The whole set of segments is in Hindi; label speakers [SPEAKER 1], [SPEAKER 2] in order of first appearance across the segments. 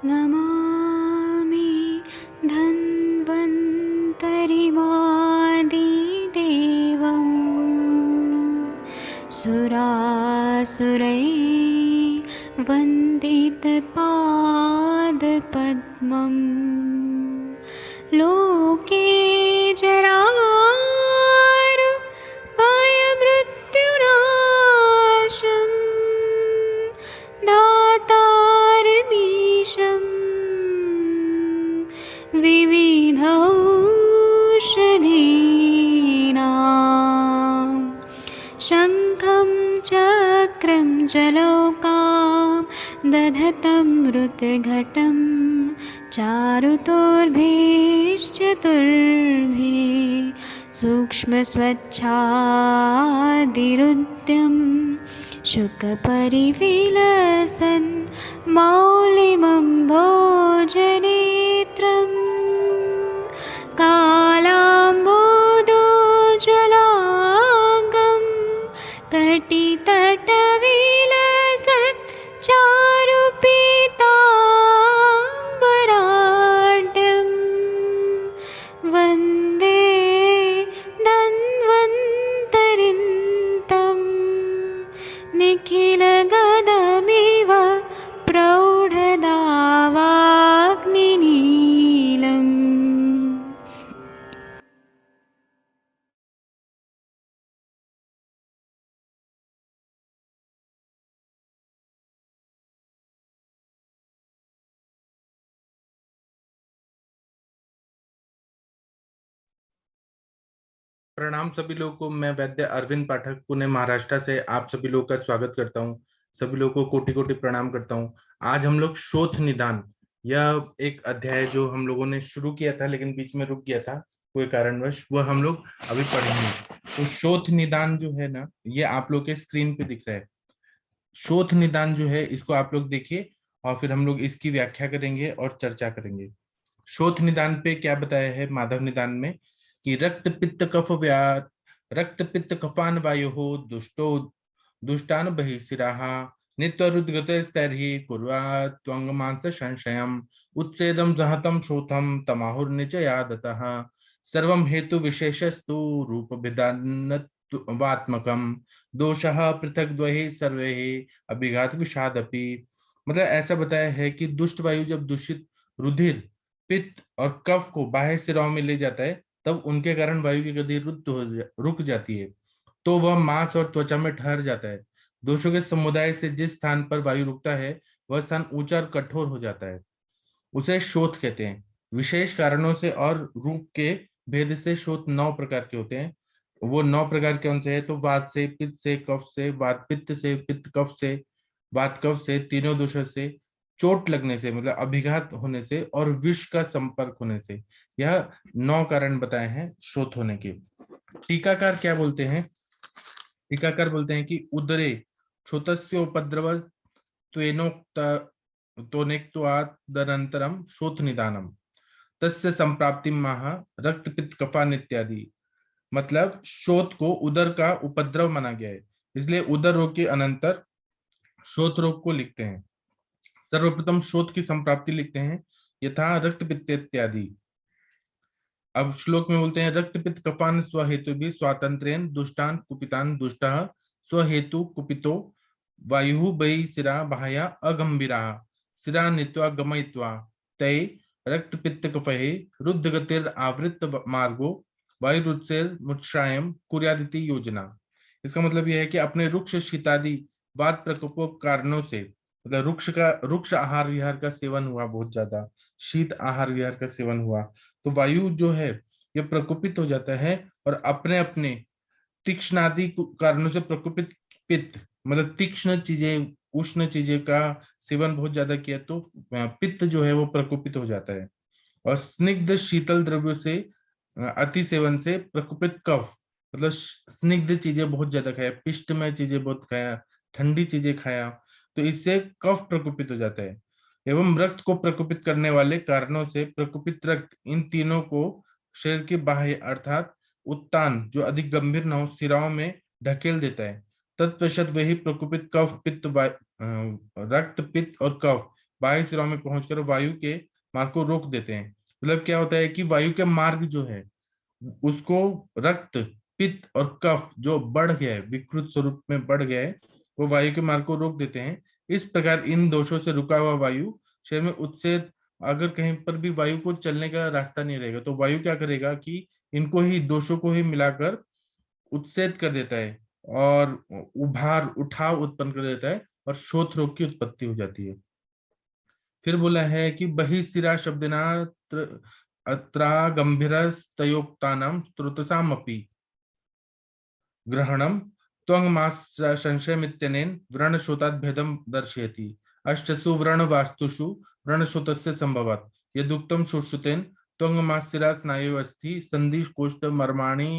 [SPEAKER 1] नमामि धन्वन्तरिमादिदेवम् सुरासुरैर्वन्दितपादपद्मम् लोके जरारुभयमृत्युनाशं दातारमीशं विविधौषधीनां शङ्खं चक्रं जलौकां दधतं मृतघटं चारुतोर्भिश्चतुर्भिः सूक्ष्मस्वच्छादिरुद्यं शुकपरिविलसन् मौलिमम्भोजनेत्रम् कालाम्बोदोज्ज्वलाङ्गं कटितटविलसत् चारुपीताम्बराढ्यं वन्दे धन्वन्तरिन्तं निखिलगदमिव प्रौढदावाग्निनीलम्।
[SPEAKER 2] प्रणाम सभी लोगों को। मैं वैद्य अरविंद पाठक पुणे महाराष्ट्र से आप सभी लोगों का स्वागत करता हूं। सभी लोगों को कोटि कोटि प्रणाम करता हूं। आज हम लोग शोथ निदान, यह एक अध्याय जो हम लोगों ने शुरू किया था लेकिन बीच में रुक गया था कोई कारणवश, वह हम लोग अभी पढ़ेंगे। तो शोथ निदान जो है ना, ये आप लोग के स्क्रीन पे दिख रहा है। शोथ निदान जो है इसको आप लोग देखिए और फिर हम लोग इसकी व्याख्या करेंगे और चर्चा करेंगे। शोथ निदान पे क्या बताया है माधव निदान में कि रक्त पित्त कफ व्याध, रक्त पित्त कफान वायु हो दुष्टो दुष्टान बहिशिराः नित्यरुद्गतस्तैर्हि कुर्यात् त्वंगमांस संशयम् उच्छेदं सहतं शोथं तमाहुर्निचयादतः सर्वं हेतु विशेषस्तु रूप वात्मकम दोषः पृथक द्वहि सर्वे अभिघात विषादपि। मतलब ऐसा बताया है कि दुष्ट वायु जब दूषित रुधिर, पित्त और कफ को बाह्य सिराओं में ले जाता है तब उनके कारण वायु की गति रुक जाती है, तो वह मांस और त्वचा में ठहर जाता है। दोषों के समुदाय से जिस स्थान पर वायु रुकता है वह स्थान ऊंचा और कठोर हो जाता है, उसे शोथ कहते हैं। विशेष कारणों से और रूप के भेद से शोथ 9 प्रकार के होते हैं। वो 9 प्रकार कौन से हैं? तो वात से, पित्त से, कफ से, वात पित्त से, पित्त कफ से, वात कफ से, तीनों दोषों से, चोट लगने से मतलब अभिघात होने से और विष का संपर्क होने से, यह 9 कारण बताए हैं शोथ होने के। टीकाकार क्या बोलते हैं? टीकाकार बोलते हैं कि उदरे क्षोतस्योपद्रव त्वेनोक्त तोनेक्त्वादनन्तरं शोथ निदानम तस्य संप्राप्ति महा रक्त पित्त कफान इत्यादि। मतलब शोथ को उदर का उपद्रव माना गया है, इसलिए उदर रोग के अनंतर शोथ रोग को लिखते हैं। सर्वप्रथम शोथ की संप्राप्ति लिखते हैं यथा रक्त पित्त इत्यादि। अब श्लोक में बोलते हैं रक्त पित्त कफान स्वहेतु भी स्वातंत्र्यन दुष्टान कुपितान दुष्टः स्वहेतु कुपितो वायु बहि सिरा बाह्या अगंभीरा सिरा नीत्वा गमयित्वा तय रक्त पित्त कफहे रुद्ध गतिर आवृत मार्गो वायुरुत्सेर मुत्सायम कुर्यादिति योजना। इसका मतलब यह है कि अपने रुक्ष शीतादि वात प्रकोपों कारणों से, मतलब रुक्ष आहार विहार का सेवन हुआ, बहुत ज्यादा शीत आहार विहार का सेवन हुआ तो वायु जो है ये प्रकोपित हो जाता है और अपने अपने तीक्ष्णादि कारणों से प्रकोपित पित्त, मतलब तीक्ष्ण चीजें, उष्ण चीजें का सेवन बहुत ज्यादा किया तो पित्त जो है वो प्रकोपित हो जाता है। और स्निग्ध शीतल द्रव्यों से अति सेवन से प्रकोपित कफ, मतलब स्निग्ध चीजें बहुत ज्यादा खाया, पिष्टमय चीजें बहुत खाया, ठंडी चीजें खाया तो इससे कफ प्रकोपित हो जाता है। एवं रक्त को प्रकोपित करने वाले कारणों से प्रकोपित रक्त, इन तीनों को शरीर के बाह्य अर्थात उत्तान जो अधिक गंभीर न हो सिराओं में ढकेल देता है। तत्पश्चात वही प्रकोपित कफ पित्त रक्त पित्त और कफ बाह्य सिराओं में पहुंचकर वायु के मार्ग को रोक देते हैं। मतलब क्या होता है कि वायु के मार्ग जो है उसको रक्त, पित्त और कफ जो बढ़ गया है, विकृत स्वरूप में बढ़ गया है, वो वायु के मार्ग को रोक देते हैं। इस प्रकार इन दोषों से रुका हुआ वायु शरीर में उत्सेद, अगर कहीं पर भी वायु को चलने का रास्ता नहीं रहेगा तो वायु क्या करेगा कि इनको ही, दोषों को ही मिलाकर उत्सेद कर देता है और उठाव उत्पन्न कर देता है और शोथ रोग की उत्पत्ति हो जाती है। फिर बोला है कि बहिशिरा शब्देना अत्रा गंभीरस्तयोक्तानां स्त्रोतसामपि ग्रहणम त्वंगमास संशयमित्यनेन व्रणशोतात् भेदं दर्शयति। अष्टसु व्रणवास्तुषु व्रणशोतस्य संभवात् यदुक्तं सुश्रुतेन त्वंगमास्सिरा स्नायु अस्ति संधि कोष्ठ मर्माणि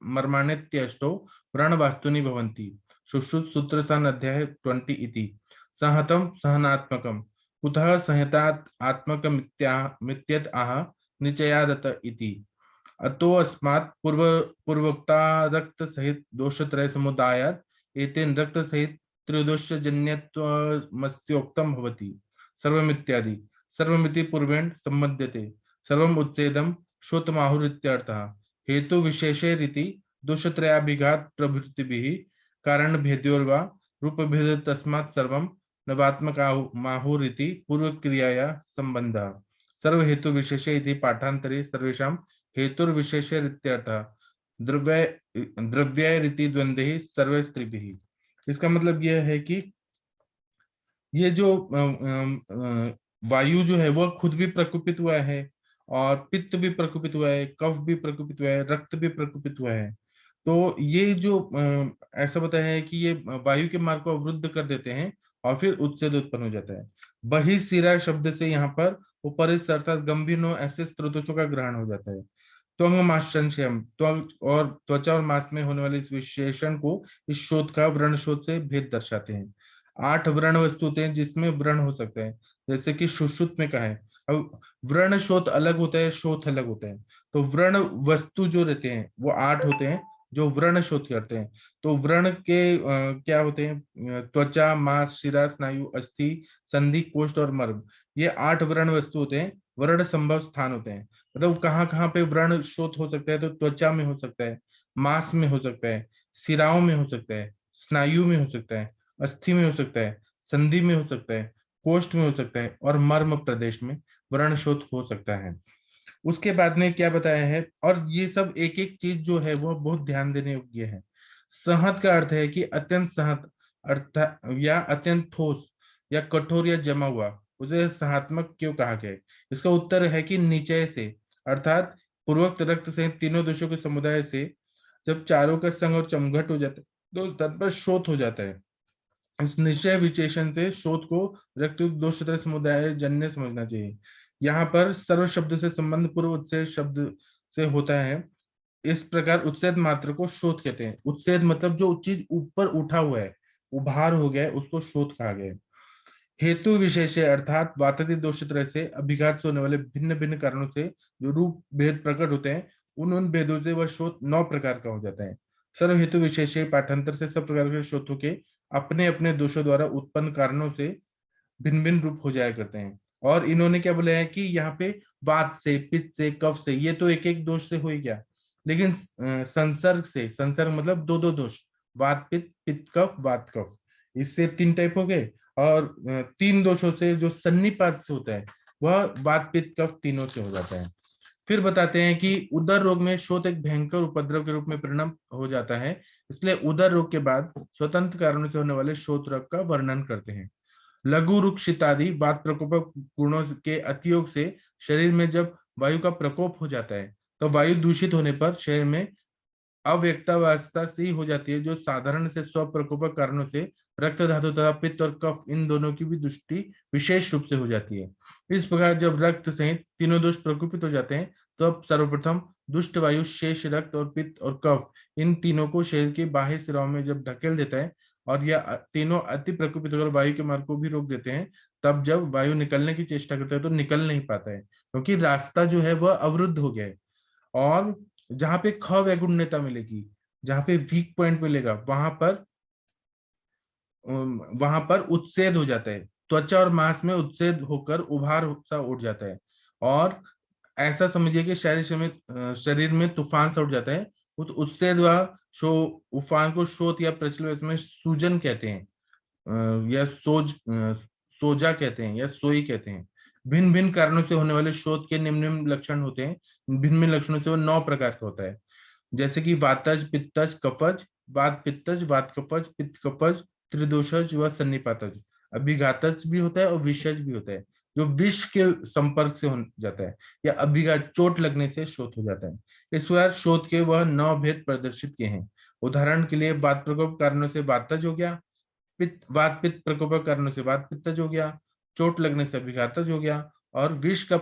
[SPEAKER 2] मर्माण्यत्यष्टौ व्रणवास्तुनि भवन्ति। सुश्रुत सूत्र सन अध्याय 20 इति। सहतं सहनात्मकं कुतः संहितात् आत्मकमित्यत आह निचयादत इति। अतो अस्मात् पूर्वोक्ता रक्त सहित दोषत्रय समुदायात् एतेन रक्त सहित त्रयोदश जन्यत्वमस्योक्तम भवति। सर्वमित्यादि सर्वमिति पूर्वेण सम्बध्यते। सर्वम उच्चेदम श्रोतमाहुरित्यर्थः। हेतु विशेषे रीति दोषत्रयाभिघात प्रभृतिभिः कारण भेद्योर्वा रूप भेद तस्मात् सर्वम नवात्मक माहुरिति पूर्व क्रियाया संबंधः। सर्व हेतु विशेषे इति पाठांतरे सर्वेषां हेतुर्विशेषे रित्यर्थः द्रव्य द्रव्य रीति द्वंद्वे सर्वे स्त्रीभिः। इसका मतलब यह है कि ये जो वायु जो है वह खुद भी प्रकोपित हुआ है और पित्त भी प्रकोपित हुआ है, कफ भी प्रकोपित हुआ है, रक्त भी प्रकोपित हुआ है। तो ये जो ऐसा बताया है कि ये वायु के मार्ग को अवरुद्ध कर देते हैं और फिर उत्सेद उत्पन्न हो जाता है। बहिशिरा शब्द से यहाँ पर उपरिस्थ अर्थात गंभीर ऐसे स्रोतों का ग्रहण हो जाता है। त्वंग मांसंशयम, और त्वचा और मांस में होने वाले इस विशेषण को इस शोध का व्रण शोध से भेद दर्शाते हैं। 8 व्रण वस्तु होते हैं जिसमें व्रण हो सकता है, जैसे कि सुश्रुत में कहा है। अब व्रण शोथ अलग होता है, शोथ अलग होता है। तो व्रण वस्तु जो रहते हैं वो 8 होते हैं जो व्रण शोथ करते हैं। तो व्रण के क्या होते हैं? त्वचा, मांस, शिरा, स्नायु, अस्थि, संधि, कोष्ठ और मर्म, ये 8 व्रण वस्तु होते हैं, व्रण संभव स्थान होते हैं। मतलब कहाँ कहाँ पे व्रण शोथ हो सकता है? तो त्वचा में हो सकता है, मांस में हो सकता है, सिराओं में हो सकता है, स्नायु में हो सकता है, अस्थि में हो सकता है, संधि में हो सकता है, कोष्ठ में हो सकता है और मर्म प्रदेश में व्रण शोथ हो सकता है। उसके बाद में क्या बताया है, और ये सब एक एक चीज जो है वह बहुत ध्यान देने योग्य है। सहत का अर्थ है कि अत्यंत सहत अर्थ या अत्यंत ठोस या कठोर या जमा हुआ, उसे सहात्मक क्यों कहा गया? इसका उत्तर है कि निचय से, अर्थात पूर्वोक्त रक्त से तीनों दोषों के समुदाय से जब चारों का संग और चमघट हो जाता है तो उस तत्पर शोथ हो जाता है। इस निश्चय विशेषण से शोध को रक्तयुक्त दोष समुदाय जन्य समझना चाहिए। यहाँ पर सर्व शब्द से संबंध पूर्व उत्सेद शब्द से होता है। इस प्रकार उत्सेद मात्र को शोध कहते हैं। उत्सेद मतलब जो चीज ऊपर उठा हुआ है, उभार हो गया है, उसको शोध कहा गया है। हेतु विशेष अर्थात वातति दोष से अभिघात से होने वाले भिन्न भिन्न कारणों से जो रूप भेद प्रकट होते हैं, उन भेदों से वह शोध 9 प्रकार का हो जाता है। सर्व हेतु विशेष पाठांतर से सब प्रकार के शोधों के अपने अपने दोषों द्वारा उत्पन्न कारणों से भिन्न भिन्न रूप हो जाया करते हैं। और इन्होंने क्या बोला है कि यहाँ पे वात से, पित्त से, कफ से, ये तो एक एक दोष से हो ही गया, लेकिन संसर्ग से, संसर्ग मतलब दो दो दोष, वात पित्त, पित्त कफ, वात कफ, इससे 3 टाइप हो गए। और 3 दोषों से जो सन्निपात से होता है वह वात पित्त कफ तीनों से हो जाता है। फिर बताते हैं कि उदर रोग में शोथ एक भयंकर उपद्रव के रूप में परिणत हो जाता है, इसलिए उदर रोग के बाद स्वतंत्र कारणों से होने वाले शोथ रोग का वर्णन करते हैं। लघु रुक्षितादि वात प्रकोप गुणों के अतियोग से शरीर में जब वायु का प्रकोप हो जाता है तो वायु दूषित होने पर शरीर में अव्यक्तावस्था सी हो जाती है, जो साधारण से स्व प्रकोपक कारणों से रक्त धातु तथा पित्त और कफ इन दोनों की भी दृष्टि विशेष रूप से हो जाती है। इस प्रकार जब रक्त सहित तीनों दोष प्रकोपित हो जाते हैं तो अब सर्वप्रथम दुष्ट वायु शेष रक्त और पित्त और कफ इन तीनों को शरीर के बाह्य सिराओं में जब ढकेल देता है और यह तीनों अति प्रकोपित होकर वायु के मार्ग को भी रोक देते हैं, तब जब वायु निकलने की चेष्टा करता है तो निकल नहीं पाता है क्योंकि रास्ता जो है वह अवरुद्ध हो गया है। और जहां पे ख वैगुण्यता मिलेगी, जहां पे वीक पॉइंट मिलेगा, वहां पर उत्सेद हो जाता है। त्वचा और मांस में उत्सेद होकर उभार सा उठ जाता है, और ऐसा समझिए कि शरीर में तूफान सा उठ जाता है। उस उत्सेद व शो उफान को शोथ या प्रचलित में सूजन कहते हैं, या सोजा कहते हैं, या सोई कहते हैं। भिन्न भिन्न कारणों से होने वाले शोथ के निम्न निम्न लक्षण होते हैं। भिन्न भिन्न लक्षणों से वो 9 प्रकार का होता है, जैसे कि वातज, पित्तज, कफज, वात पित्तज, वात कफज, पित्त कफज, त्रिदोषज व सन्निपातज। अभिघातज भी होता है और विषज भी होता है, जो विष के संपर्क से हो जाता है, या अभिघात चोट लगने से शोथ हो जाता है। इस प्रकार शोथ के वह 9 भेद प्रदर्शित किए हैं। उदाहरण के लिए वात प्रकोप कारणों से वातज हो गया, वात पित्त प्रकोप कारणों से वात पित्तज हो गया, चोट लगने से अभिघातज हो गया, और विष का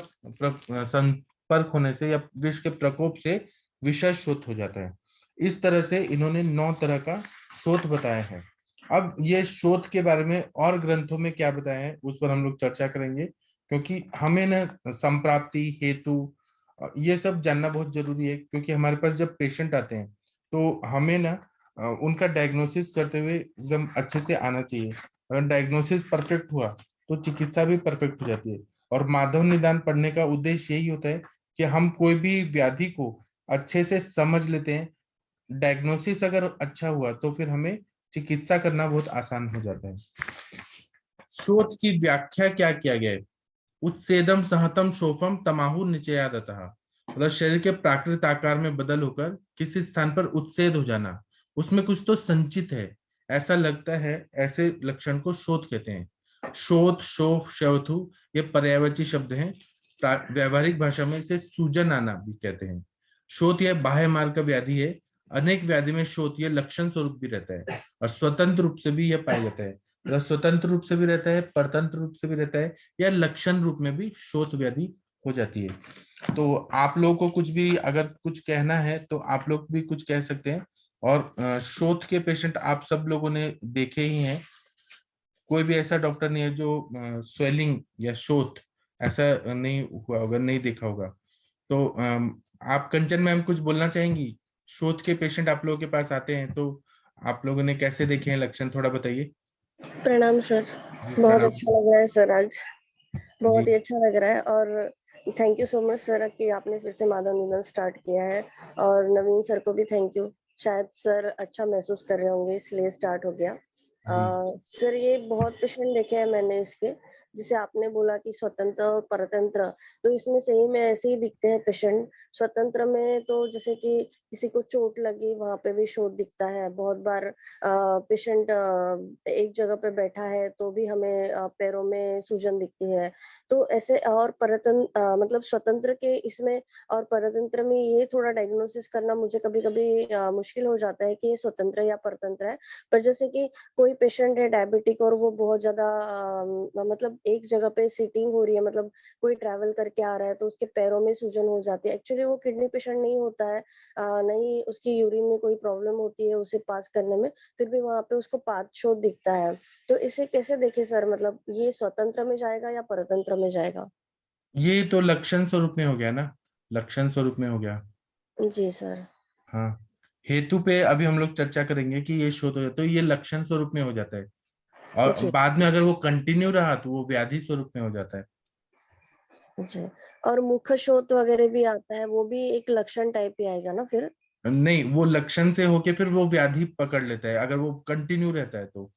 [SPEAKER 2] संपर्क होने से या विष के प्रकोप से विषज शोथ हो जाता है। इस तरह से इन्होंने 9 तरह का शोथ बताया है। अब ये शोथ के बारे में और ग्रंथों में क्या बताया है उस पर हम लोग चर्चा करेंगे, क्योंकि हमें ना संप्राप्ति, हेतु, ये सब जानना बहुत जरूरी है। क्योंकि हमारे पास जब पेशेंट आते हैं तो हमें ना उनका डायग्नोसिस करते हुए एकदम अच्छे से आना चाहिए। अगर डायग्नोसिस परफेक्ट हुआ तो चिकित्सा भी परफेक्ट हो जाती है। और माधव निदान पढ़ने का उद्देश्य यही होता है कि हम कोई भी व्याधि को अच्छे से समझ लेते हैं। डायग्नोसिस अगर अच्छा हुआ तो फिर हमें चिकित्सा करना बहुत आसान हो जाता है। शोथ की व्याख्या क्या किया गया है? उत्सेदम सहतम शोफम तमाहु निचयादतः, मतलब शरीर के प्राकृतिक आकार में बदल होकर किसी स्थान पर उत्सेद हो जाना, उसमें कुछ तो संचित है ऐसा लगता है, ऐसे लक्षण को शोथ कहते हैं। शोथ, शोफ, शवथु ये पर्यायवाची शब्द हैं। व्यवहारिक भाषा में इसे सूजन आना भी कहते हैं। शोथ यह बाह्य मार्ग का व्याधि है। अनेक व्याधि में शोथ यह लक्षण स्वरूप भी रहता है, और स्वतंत्र रूप से भी यह पाया जाता है। मतलब स्वतंत्र रूप से भी रहता है, परतंत्र रूप से भी रहता है, या लक्षण रूप में भी शोथ व्याधि हो जाती है। तो आप लोगों को कुछ भी अगर कुछ कहना है तो आप लोग भी कुछ कह सकते हैं। और शोथ के पेशेंट आप सब लोगों ने देखे ही हैं। कोई भी ऐसा डॉक्टर नहीं है जो स्वेलिंग या शोथ ऐसा नहीं हुआ होगा, नहीं देखा होगा। तो आप कंचन मैम कुछ बोलना चाहेंगी? शोथ के पेशेंट आप लोगों के पास आते हैं तो आप लोगों ने कैसे देखे हैं लक्षण, थोड़ा बताइए।
[SPEAKER 3] प्रणाम सर,
[SPEAKER 2] जी
[SPEAKER 3] बहुत
[SPEAKER 2] प्रणाम।
[SPEAKER 3] अच्छा लग रहा है सर, आज
[SPEAKER 2] जी
[SPEAKER 3] बहुत ही अच्छा लग रहा है। और thank you so much sir कि आपने फिर से माधव निधन स्टार्ट किया है। और नवीन सर को भी थैंक यू, शायद सर अच्छा महसूस कर रहे होंगे इसलिए स्टार्ट हो गया।
[SPEAKER 2] जी
[SPEAKER 3] सर ये बहुत पेशेंट देखे हैं मैंने इसके, जिसे आपने बोला कि स्वतंत्र और परतंत्र, तो इसमें सही में ऐसे ही दिखते हैं पेशेंट। स्वतंत्र में तो जैसे कि किसी को चोट लगी वहां पे भी शोथ दिखता है बहुत बार। पेशेंट एक जगह पे बैठा है तो भी हमें पैरों में सूजन दिखती है। तो ऐसे और मतलब स्वतंत्र के इसमें और परतंत्र में ये थोड़ा डायग्नोसिस करना मुझे कभी कभी मुश्किल हो जाता है कि ये स्वतंत्र या परतंत्र है। पर जैसे कि कोई पेशेंट है डायबिटिक और वो बहुत ज्यादा मतलब एक जगह पे सीटिंग हो रही है, मतलब कोई ट्रैवल करके आ रहा है तो उसके पैरों में सूजन हो जाती है। एक्चुअली वो किडनी पेशेंट नहीं होता है, नहीं उसकी यूरिन में कोई प्रॉब्लम होती है उसे पास करने में, फिर भी वहां पे उसको पाद शोथ दिखता है। तो इसे कैसे देखे सर, मतलब ये स्वतंत्र में जाएगा या परतंत्र में जाएगा?
[SPEAKER 2] ये तो लक्षण स्वरूप में हो गया ना, लक्षण स्वरूप में हो गया।
[SPEAKER 3] जी सर।
[SPEAKER 2] हाँ, हेतु पे अभी हम लोग चर्चा करेंगे कि ये शोथ हो जाता है तो ये लक्षण स्वरूप में हो जाता है, और
[SPEAKER 3] जी
[SPEAKER 2] बाद में अगर वो कंटिन्यू रहा तो वो व्याधि स्वरूप में हो जाता है।
[SPEAKER 3] जी। और मुख शोथ वगैरह भी आता है, वो भी एक लक्षण टाइप ही आएगा ना फिर?
[SPEAKER 2] नहीं, वो लक्षण से होके फिर वो व्याधि पकड़ लेता है अगर वो कंटिन्यू रहता है तो।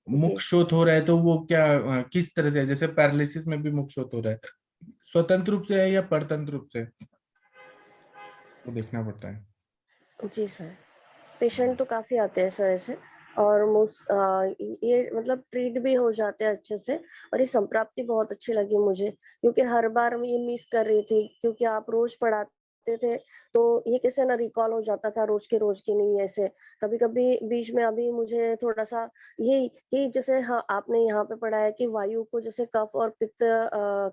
[SPEAKER 3] जी
[SPEAKER 2] मुख शोथ हो रहा है तो वो क्या किस तरह से है? जैसे पैरालिसिस में भी मुख शोथ हो रहा है, स्वतंत्र रूप से है या परतंत्र रूप से, वो देखना पड़ता है।
[SPEAKER 3] जी सर। पेशेंट तो काफी आते हैं सर ऐसे, और ये मतलब ट्रीट भी हो जाते हैं अच्छे से। और ये संप्राप्ति बहुत अच्छी लगी मुझे, क्योंकि हर बार मैं ये मिस कर रही थी, क्योंकि आप रोज पढ़ाते थे तो ये कैसे ना रिकॉल हो जाता था रोज के रोज की नहीं ऐसे। कभी कभी बीच में अभी मुझे थोड़ा सा ये कि जैसे हाँ आपने यहाँ पे पढ़ा है कि वायु को जैसे कफ और पित्त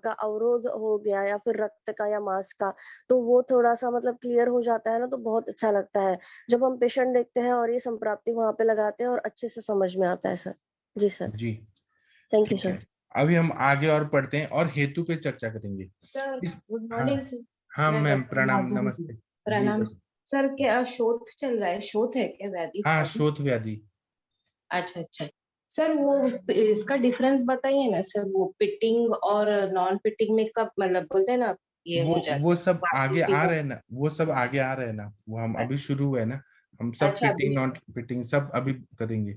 [SPEAKER 3] का अवरोध हो गया या फिर रक्त का या मांस का, तो वो थोड़ा सा मतलब क्लियर हो जाता है ना, तो बहुत अच्छा लगता है जब हम पेशेंट देखते हैं और ये संप्राप्ति वहां पे लगाते हैं और अच्छे से समझ में आता है सर। जी सर,
[SPEAKER 2] जी
[SPEAKER 3] थैंक यू
[SPEAKER 2] ठीक
[SPEAKER 3] सर।
[SPEAKER 2] है। अभी हम आगे और पढ़ते हैं और हेतु पे चर्चा करेंगे।
[SPEAKER 4] सर
[SPEAKER 2] इस
[SPEAKER 4] गुड
[SPEAKER 2] हाँ,
[SPEAKER 4] मॉर्निंग सर।
[SPEAKER 2] हाँ
[SPEAKER 4] मैं
[SPEAKER 2] मैम
[SPEAKER 4] डॉक्टर
[SPEAKER 2] प्रणाम,
[SPEAKER 4] माधुरी।
[SPEAKER 2] नमस्ते। जी
[SPEAKER 4] प्रणाम
[SPEAKER 2] बोलिए।
[SPEAKER 4] सर, क्या शोथ चल रहा है? शोथ है क्या? व्याधि
[SPEAKER 2] हाँ,
[SPEAKER 4] व्याधि?
[SPEAKER 2] शोथ व्याधि।
[SPEAKER 4] अच्छा अच्छा। सर वो इसका डिफरेंस बताइए ना सर, वो पिटिंग और नॉन पिटिंग में कब मतलब बोलते हैं ना ये हो
[SPEAKER 2] वो
[SPEAKER 4] जाता है
[SPEAKER 2] सब आगे
[SPEAKER 4] वास्तुति
[SPEAKER 2] आ
[SPEAKER 4] का।
[SPEAKER 2] रहे हैं ना, वो सब आगे आ रहे हैं ना, वो हम अभी शुरू हुए ना। हम सब
[SPEAKER 4] अच्छा अभी।
[SPEAKER 2] पिटिंग नॉट पिटिंग सब अभी करेंगे।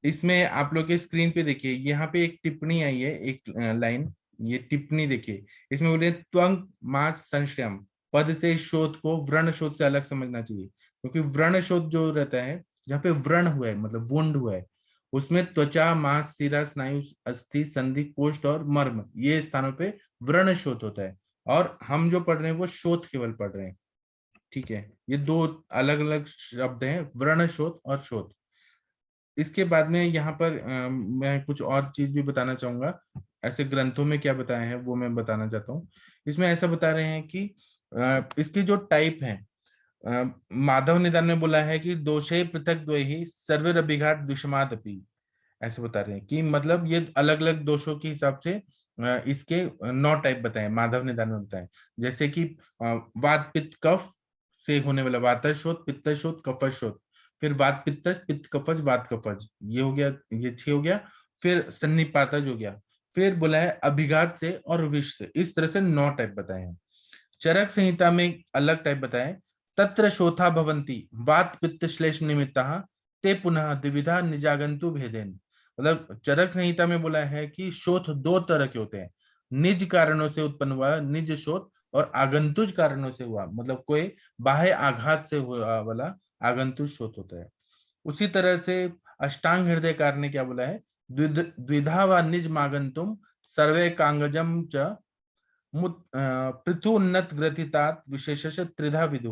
[SPEAKER 2] इसमें आप लोग के स्क्रीन पे देखिए, यहाँ पे एक टिप्पणी आई है, एक लाइन, ये टिप्पणी देखिए। इसमें बोले त्वंग माच संशयम, पद से शोध को व्रण शोध से अलग समझना चाहिए, क्योंकि व्रण शोध जो रहता है, जहाँ पे व्रण हुआ है मतलब वुंड हुआ है, उसमें त्वचा, मांस, सिरा, स्नायु, अस्थि, संधि, कोष्ठ और मर्म, ये स्थानों पे व्रण शोध होता है। और हम जो पढ़ रहे हैं वो शोध केवल पढ़ रहे हैं, ठीक है। ये दो अलग अलग शब्द हैं, व्रण शोध और शोध। इसके बाद में यहाँ पर मैं कुछ और चीज भी बताना चाहूंगा। ऐसे ग्रंथों में क्या बताया है वो मैं बताना चाहता हूँ। इसमें ऐसा बता रहे हैं कि इसकी जो टाइप है, माधव निदान में बोला है कि दोषे पृथक द्वैहि सर्वरभिघात विषमादपि, ऐसे बता रहे हैं कि मतलब ये अलग अलग दोषों के हिसाब से इसके 9 टाइप बताए माधव निदान में बताए। जैसे कि वात पित्त कफ से होने वाला वातशोथ, पित्तशोथ, कफशोथ, फिर वात पित्त, पित्त कफज, वात कफज, ये हो गया, ये 6 हो गया। फिर सन्निपातज हो गया। फिर बोला है अभिघात से और विष से, इस तरह से 9 टाइप बताए हैं। चरक संहिता में अलग टाइप बताए, तत्र शोथा भवंती वात पित्त श्लेष निमित्तः ते पुनः द्विविधा निजागंतु भेदेन। मतलब चरक संहिता में बोला है कि शोथ 2 तरह के होते हैं, निज कारणों से उत्पन्न हुआ निज शोथ, और आगंतुज कारणों से हुआ मतलब कोई बाह्य आघात से हुआ वाला आगंतुज शोथ होता है। उसी तरह से अष्टांग हृदयकार ने क्या बोला है, द्विधा व निज मागंतुम सर्वे कांगजम च पृथु उन्नत ग्रथितात विशेषश त्रिधा विदु।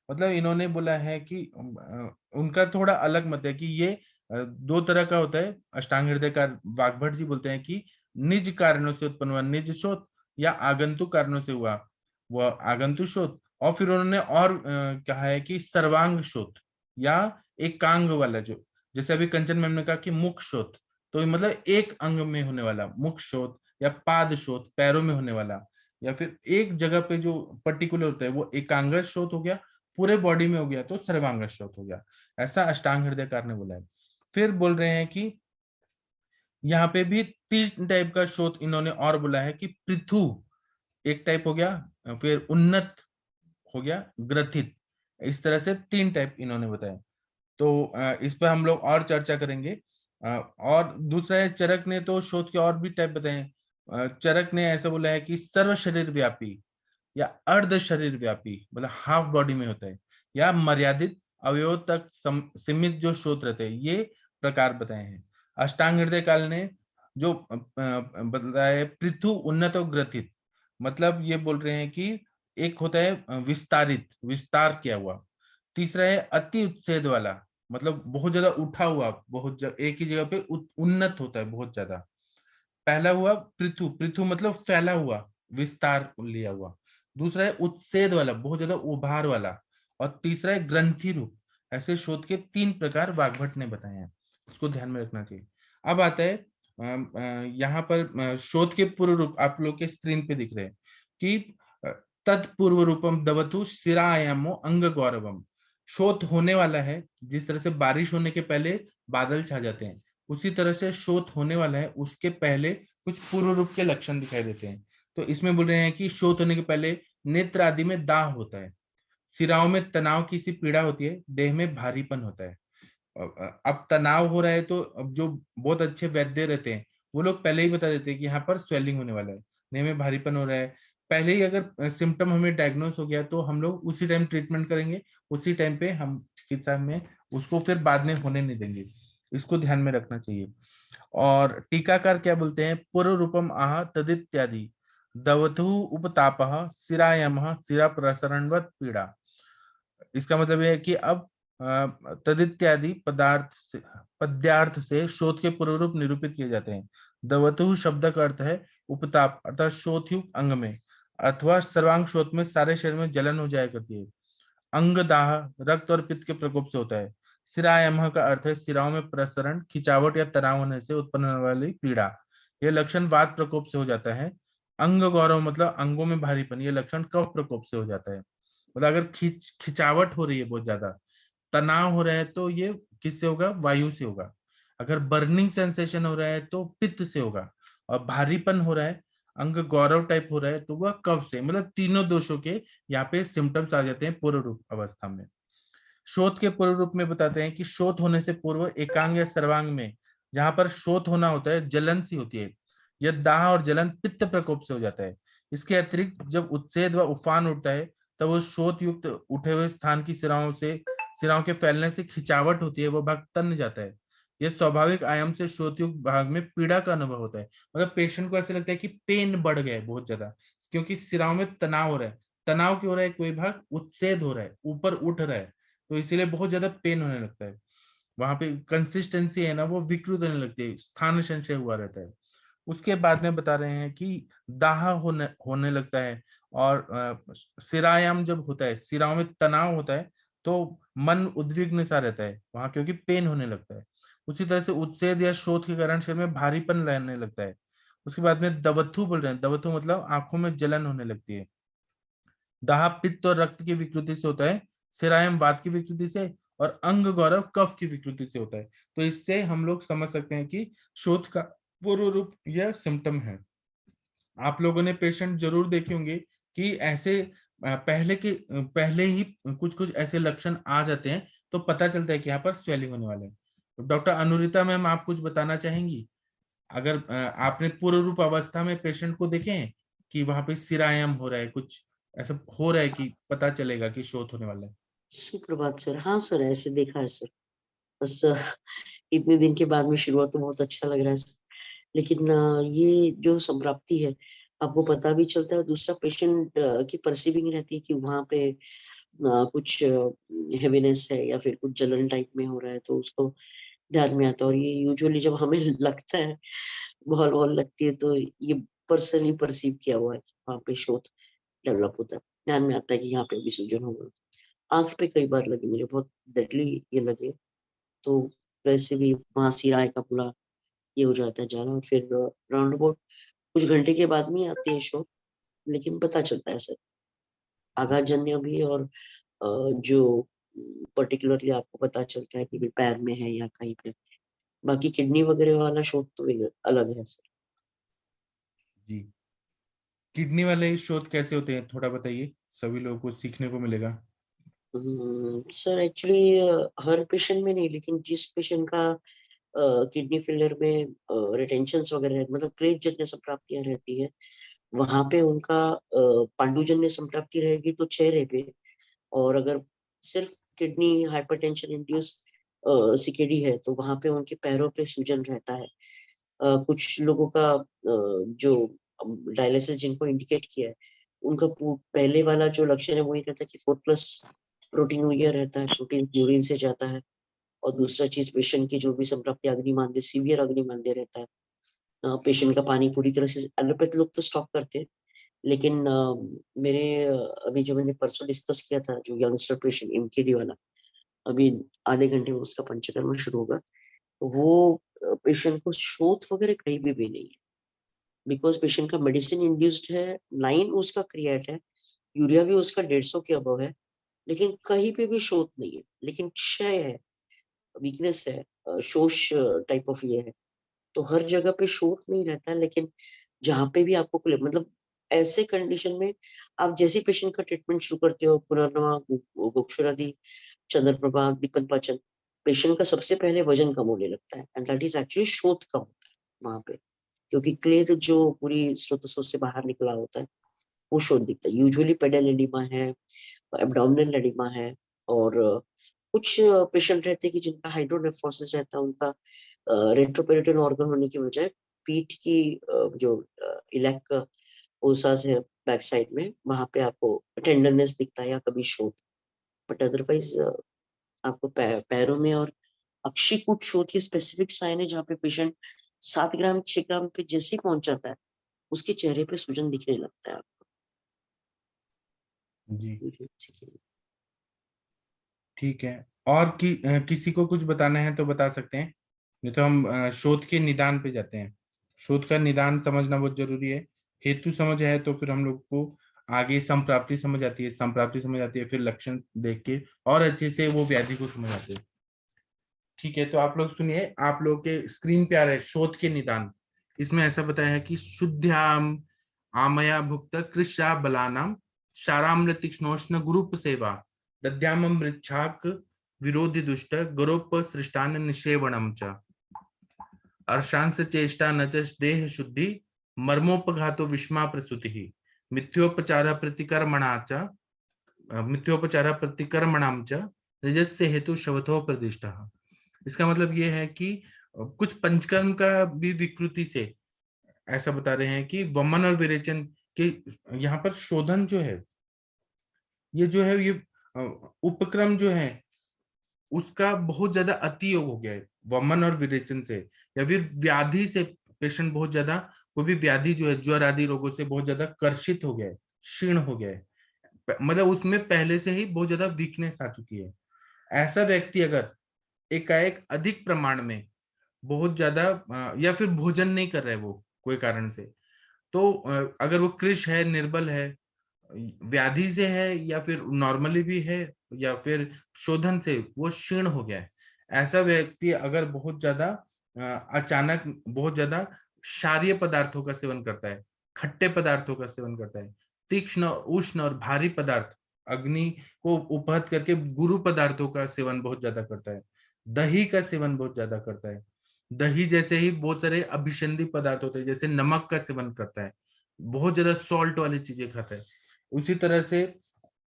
[SPEAKER 2] मतलब इन्होंने बोला है कि उनका थोड़ा अलग मत है कि ये 2 तरह का होता है। अष्टांग हृदयकार वाग्भट जी बोलते हैं कि निज कारणों से उत्पन्न हुआ निज शोथ, या आगंतुक कारणों से हुआ वह आगंतुक शोथ। और फिर उन्होंने और कहा है कि सर्वांग शोथ, या एकांग वाला, जो जैसे अभी कंचन मैम ने कहा कि मुख शोथ, तो मतलब एक अंग में होने वाला मुख शोथ, या पाद शोथ पैरों में होने वाला, या फिर एक जगह पे जो पर्टिकुलर होता है वो एकांग शोथ हो गया, पूरे बॉडी में हो गया तो सर्वांग शोथ हो गया। ऐसा अष्टांग हृदयकार ने बोला है। फिर बोल रहे हैं कि यहाँ पे भी 3 टाइप का शोथ इन्होंने और बोला है कि पृथु एक टाइप हो गया, फिर उन्नत हो गया, ग्रथित, इस तरह से 3 टाइप इन्होंने बताया। तो इस पर हम लोग और चर्चा करेंगे। और दूसरा है चरक ने तो शोध के और भी टाइप बताए। चरक ने ऐसा बोला है कि सर्व शरीर व्यापी, या अर्ध शरीर व्यापी मतलब हाफ बॉडी में होता है, या मर्यादित अवयव तक सीमित जो शोध रहते हैं, ये प्रकार बताए हैं। अष्टांग हृदय काल ने जो बताया है पृथु उन्नत और ग्रथित, मतलब ये बोल रहे हैं कि एक होता है विस्तारित, विस्तार किया हुआ। तीसरा है अति उच्छेद वाला, मतलब बहुत ज्यादा उठा हुआ, एक ही जगह पे उन्नत होता है बहुत ज्यादा। पहला हुआ पृथु, पृथु मतलब फैला हुआ, विस्तार लिया हुआ। दूसरा है उच्छेद वाला, बहुत ज्यादा उभार वाला। और तीसरा है ग्रंथि रूप। ऐसे शोध के 3 प्रकार वाग्भट ने बताए हैं, उसको ध्यान में रखना चाहिए। अब आता है यहाँ पर शोध के पूर्व रूप आप लोग के स्क्रीन पे दिख रहे हैं कि तत्पूर्व रूपम दवतु शिरायामो अंग गौरवम। शोध होने वाला है, जिस तरह से बारिश होने के पहले बादल छा जाते हैं, उसी तरह से शोध होने वाला है, उसके पहले कुछ पूर्व रूप के लक्षण दिखाई देते हैं। तो इसमें बोल रहे हैं कि शोध होने के पहले नेत्र आदि में दाह होता है, सिराओं में तनाव की सी पीड़ा होती है, देह में भारीपन होता है। अब तनाव हो रहा है तो अब जो बहुत अच्छे वैद्य रहते हैं वो लोग पहले ही बता देते हैं कि यहाँ पर स्वेलिंग होने वाला है, देह में भारीपन हो रहा है। पहले ही अगर सिम्टम हमें डायग्नोस हो गया तो हम लोग उसी टाइम ट्रीटमेंट करेंगे, उसी टाइम पे हम चिकित्सा में उसको फिर बाद में होने नहीं देंगे। इसको ध्यान में रखना चाहिए। और टीकाकार क्या बोलते हैं, पूर्व रूपम आह तदित्यादि दवतु उपतापः सिरायामः सिरा प्रसरणवत पीड़ा। इसका मतलब है कि अब तदित्यादि पद्यार्थ से शोथ के पूर्व रूप निरूपित किए जाते हैं। दवतु शब्द का अर्थ है उपताप, अर्थात शोथयुक्त अंग में, अथवा सर्वांग शोथ में सारे शरीर में जलन हो जाया करती है। अंग दाह रक्त और पित्त के प्रकोप से होता है। सिरायमः का अर्थ है सिराओं में प्रसरण, खिंचावट या तनाव होने से उत्पन्न होने वाली पीड़ा। यह लक्षण वात प्रकोप से हो जाता है। अंग गौरव मतलब अंगों में भारीपन, यह लक्षण कफ प्रकोप से हो जाता है। मतलब अगर खिंचावट हो रही है बहुत ज्यादा, तनाव हो रहा है, तो ये किससे होगा, वायु से होगा। अगर बर्निंग सेंसेशन हो रहा है तो पित्त से होगा, और भारीपन हो रहा है, अंग गौरव टाइप हो रहा है तो वह कफ से। मतलब तीनों दोषों के यहाँ पे सिम्टम्स आ जाते हैं पूर्व रूप अवस्था में। शोथ के पूर्व रूप में बताते हैं कि शोथ होने से पूर्व एकांग या सर्वांग में जहां पर शोथ होना होता है जलन सी होती है। यह दाह और जलन पित्त प्रकोप से हो जाता है। इसके अतिरिक्त जब उत्सेद व उफान उठता है तब वो शोथ युक्त उठे हुए स्थान की सिराओं के फैलने से खिंचावट होती है, वो भाग तन जाता है। यह स्वाभाविक आयाम से शोथ युक्त भाग में पीड़ा का अनुभव होता है। मतलब पेशेंट को ऐसा लगता है कि पेन बढ़ गया है बहुत ज्यादा, क्योंकि सिराओं में तनाव हो रहा है। तनाव क्यों हो रहा है? कोई भाग उत्सेद हो रहा है, ऊपर उठ रहा है, तो इसीलिए बहुत ज्यादा पेन होने लगता है। वहां पे कंसिस्टेंसी है ना वो विकृत होने लगती है, स्थान संशय हुआ रहता है। उसके बाद में बता रहे हैं कि दाह होने लगता है, और सिरायाम जब होता है, सिराओं में तनाव होता है तो मन उद्विग्न सा रहता है वहां, क्योंकि पेन होने लगता है। उसी तरह से उत्सेद या शोथ के कारण शरीर में भारीपन रहने लगता है। उसके बाद में दवथु बोल रहे हैं, दवथु मतलब आंखों में जलन होने लगती है। दाह पित्त और रक्त की विकृति से होता है, सिरायम वात की विकृति से, और अंग गौरव कफ की विकृति से होता है। तो इससे हम लोग समझ सकते हैं कि शोथ का पूर्व रूप यह सिम्टम है। आप लोगों ने पेशेंट जरूर देखे होंगे कि ऐसे पहले ही कुछ कुछ ऐसे लक्षण आ जाते हैं तो पता चलता है कि यहाँ पर स्वेलिंग होने वाले हैं। तो डॉक्टर अनुरिता मैम, आप कुछ बताना चाहेंगी? अगर आपने पूर्व रूप अवस्था में पेशेंट को देखे हैं कि वहां पे सिरायम हो रहा है, कुछ ऐसा हो रहा है कि पता चलेगा कि शोथ होने वाला है?
[SPEAKER 5] सुप्रभात सर। हाँ सर, ऐसे देखा है सर। बस इतने दिन के बाद में शुरुआत तो बहुत अच्छा लग रहा है सर। लेकिन ये जो संप्राप्ति है आपको पता भी चलता है, दूसरा पेशेंट की परसीविंग रहती है कि वहाँ पे कुछ हेवीनेस है या फिर कुछ जलन टाइप में हो रहा है, तो उसको ध्यान में आता है। और ये यूजुअली जब हमें लगता है, बॉल बॉल लगती है, तो ये पर्सनली परसीव किया हुआ है कि वहाँ पे शोथ डेवलप होता है। ध्यान में आता है कि यहाँ पे विसूजन होगा। आंख पे कई बार लगी मुझे, बहुत डेडली ये लगे, तो वैसे भी वहाँ सिराए का पूरा ये हो जाता है ज्यादा। और फिर राउंड अबाउट कुछ घंटे के बाद में आती है शो, लेकिन पता चलता है सर आघातजन्य भी, और जो पर्टिकुलरली आपको पता चलता है कि भी पैर में है या कहीं पे। बाकी किडनी वगैरह वाला शोध तो अलग है सर।
[SPEAKER 2] जी, किडनी वाले शोथ कैसे होते हैं थोड़ा बताइए, सभी लोगों को सीखने को मिलेगा।
[SPEAKER 5] सर एक्चुअली हर पेशेंट में नहीं, लेकिन जिस पेशेंट का किडनी फेलियर में रिटेंशन वगैरह, मतलब क्रेज जन्य संप्राप्तियां रहती है, वहां पे उनका पांडुजन्य संप्राप्ति रहेगी तो चेहरे पे। और अगर सिर्फ किडनी हाइपरटेंशन इंड्यूस सीकेडी है तो वहां पे उनके पैरों पे सूजन रहता है। कुछ लोगों का जो डायलिसिस जिनको इंडिकेट किया है, उनका पहले वाला जो लक्षण है वही रहता है कि 4+ प्रोटीन रहता है, प्रोटीन यूरिन से जाता है। और दूसरा चीज पेशेंट की जो भी संप्राप्ति अग्निमांद्य, सीवियर अग्निमांद्य रहता है। पेशेंट का पानी पूरी तरह से, एलोपैथ लोग तो स्टॉप करते हैं, लेकिन मेरे अभी जो मैंने परसों डिस्कस किया था, जो यंगस्टर पेशेंट एमकेडी वाला, अभी आधे घंटे में उसका पंचकर्म शुरू होगा, तो वो पेशेंट को शोथ वगैरह कहीं भी नहीं है, बिकॉज पेशेंट का मेडिसिन इंड्यूस्ड है, 9 उसका क्रिएट है, यूरिया भी उसका 150 के अबव है, लेकिन कहीं पे भी शोथ नहीं है। लेकिन क्षय है, वीकनेस है, शोष टाइप ऑफ ये है, तो हर जगह पे शोथ नहीं रहता है। लेकिन जहाँ पे भी आपको मतलब ऐसे कंडीशन में आप जैसे पेशेंट का ट्रीटमेंट शुरू करते हो, पुनर्नवा, गोक्षुरादि, चंद्रप्रभा, दीपन पाचन, पेशेंट का सबसे पहले वजन कम होने लगता है, एंड दैट इज एक्चुअली शोथ कम होता है वहां पे, क्योंकि क्लेद जो पूरी स्रोतों से बाहर निकला होता है वो शोथ दिखता है। यूजुअली पेडल एडिमा है, एब्डोमिनल एडिमा है, और कुछ पेशेंट रहते हैं कि जिनका हाइड्रोनेफ्रोसिस रहता है, उनका रेट्रोपेरिटल ऑर्गन होने की बजाय पीठ की जो इलेक ओसास है बैक साइड में, वहां पे आपको टेंडरनेस दिखता है या कभी शोथ। बट अदरवाइज आपको पैरों में और अक्षिकूट शोथ की स्पेसिफिक साइन है, जहाँ पे पेशेंट 7 ग्राम 6 ग्राम पे जैसे ही पहुंच जाता है उसके चेहरे पे सूजन दिखने लगता है आपको।
[SPEAKER 2] जी ठीक है। और किसी को कुछ बताना है तो बता सकते हैं, नहीं तो हम शोध के निदान पे जाते हैं। शोध का निदान समझना बहुत जरूरी है। हेतु समझ है तो फिर हम लोग को आगे संप्राप्ति समझ आती है, संप्राप्ति समझ आती है, फिर लक्षण देख के और अच्छे से वो व्याधि को समझ आते हैं। ठीक है, तो आप लोग सुनिए, आप लोग के स्क्रीन पे आ रहा है शोध के निदान। इसमें ऐसा बताया है कि शुद्ध्याम आमया भुक्त कृष्या बलानाम शाराम्र तीक्ष्णोष्ण गुरुप सेवा दद्यामम मृच्छाक विरोधी दुष्ट गुरुप सृष्टान निषेवणम च अर्शांस चेष्टा न च देह शुद्धि मर्मोपघातो विष्मा प्रसूति मिथ्योपचार प्रतिकर्मणा च मिथ्योपचार प्रतिकर्मणाम च रजस्य हेतु शवथो प्रदिष्टः। इसका मतलब ये है कि कुछ पंचकर्म का भी विकृति से ऐसा बता रहे हैं कि वमन और विरेचन के यहाँ पर शोधन जो है, ये जो है ये उपक्रम जो है उसका बहुत ज्यादा अति योग हो गया है वमन और विरेचन से, या फिर व्याधि से पेशेंट बहुत ज्यादा, कोई भी व्याधि जो है ज्वर आदि रोगों से बहुत ज्यादा कर्षित हो गया है, क्षीण हो गया है, मतलब उसमें पहले से ही बहुत ज्यादा वीकनेस आ चुकी है। ऐसा व्यक्ति अगर एकाएक अधिक प्रमाण में बहुत ज्यादा या फिर भोजन नहीं कर रहा है वो कोई कारण से, तो अगर वो कृश है, निर्बल है, व्याधि से है, या फिर नॉर्मली भी है, या फिर शोधन से वो क्षीण हो गया है, ऐसा व्यक्ति अगर बहुत ज्यादा अचानक बहुत ज्यादा क्षारीय पदार्थों का सेवन करता है, खट्टे पदार्थों का सेवन करता है, तीक्ष्ण उष्ण और भारी पदार्थ अग्नि को उपहत करके गुरु पदार्थों का सेवन बहुत ज्यादा करता है, दही का सेवन बहुत ज्यादा करता है, दही जैसे ही बहुत सारे अभिसंधी पदार्थ होते हैं, जैसे नमक का सेवन करता है, बहुत ज्यादा सॉल्ट वाली चीजें खाता है, उसी तरह से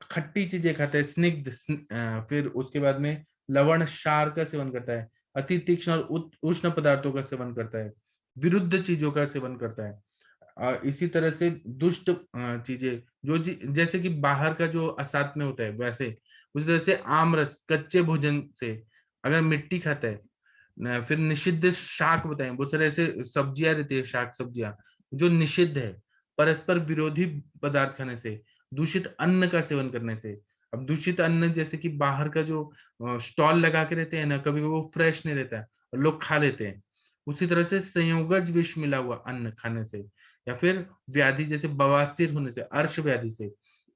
[SPEAKER 2] खट्टी चीजें खाता है, स्निग्ध, फिर उसके बाद में लवण क्षार का सेवन करता है, अति तीक्ष्ण और उष्ण पदार्थों का सेवन करता है, विरुद्ध चीजों का सेवन करता है, इसी तरह से दुष्ट चीजें जो जैसे कि बाहर का जो असात में होता है वैसे, उसी तरह से आमरस कच्चे भोजन से अगर मिट्टी खाता है, फिर निषिद्ध शाक बताएं, बहुत सारे ऐसे सब्जियां रहती है, शाक सब्जियां जो निषिद्ध है, परस्पर विरोधी पदार्थ खाने से, दूषित अन्न का सेवन करने से। अब दूषित अन्न जैसे कि बाहर का जो स्टॉल लगा के रहते हैं ना, कभी वो फ्रेश नहीं रहता है और लोग खा लेते हैं, उसी तरह से संयोगज विष मिला हुआ अन्न खाने से, या फिर व्याधि जैसे बवासीर होने से, अर्श व्याधि से,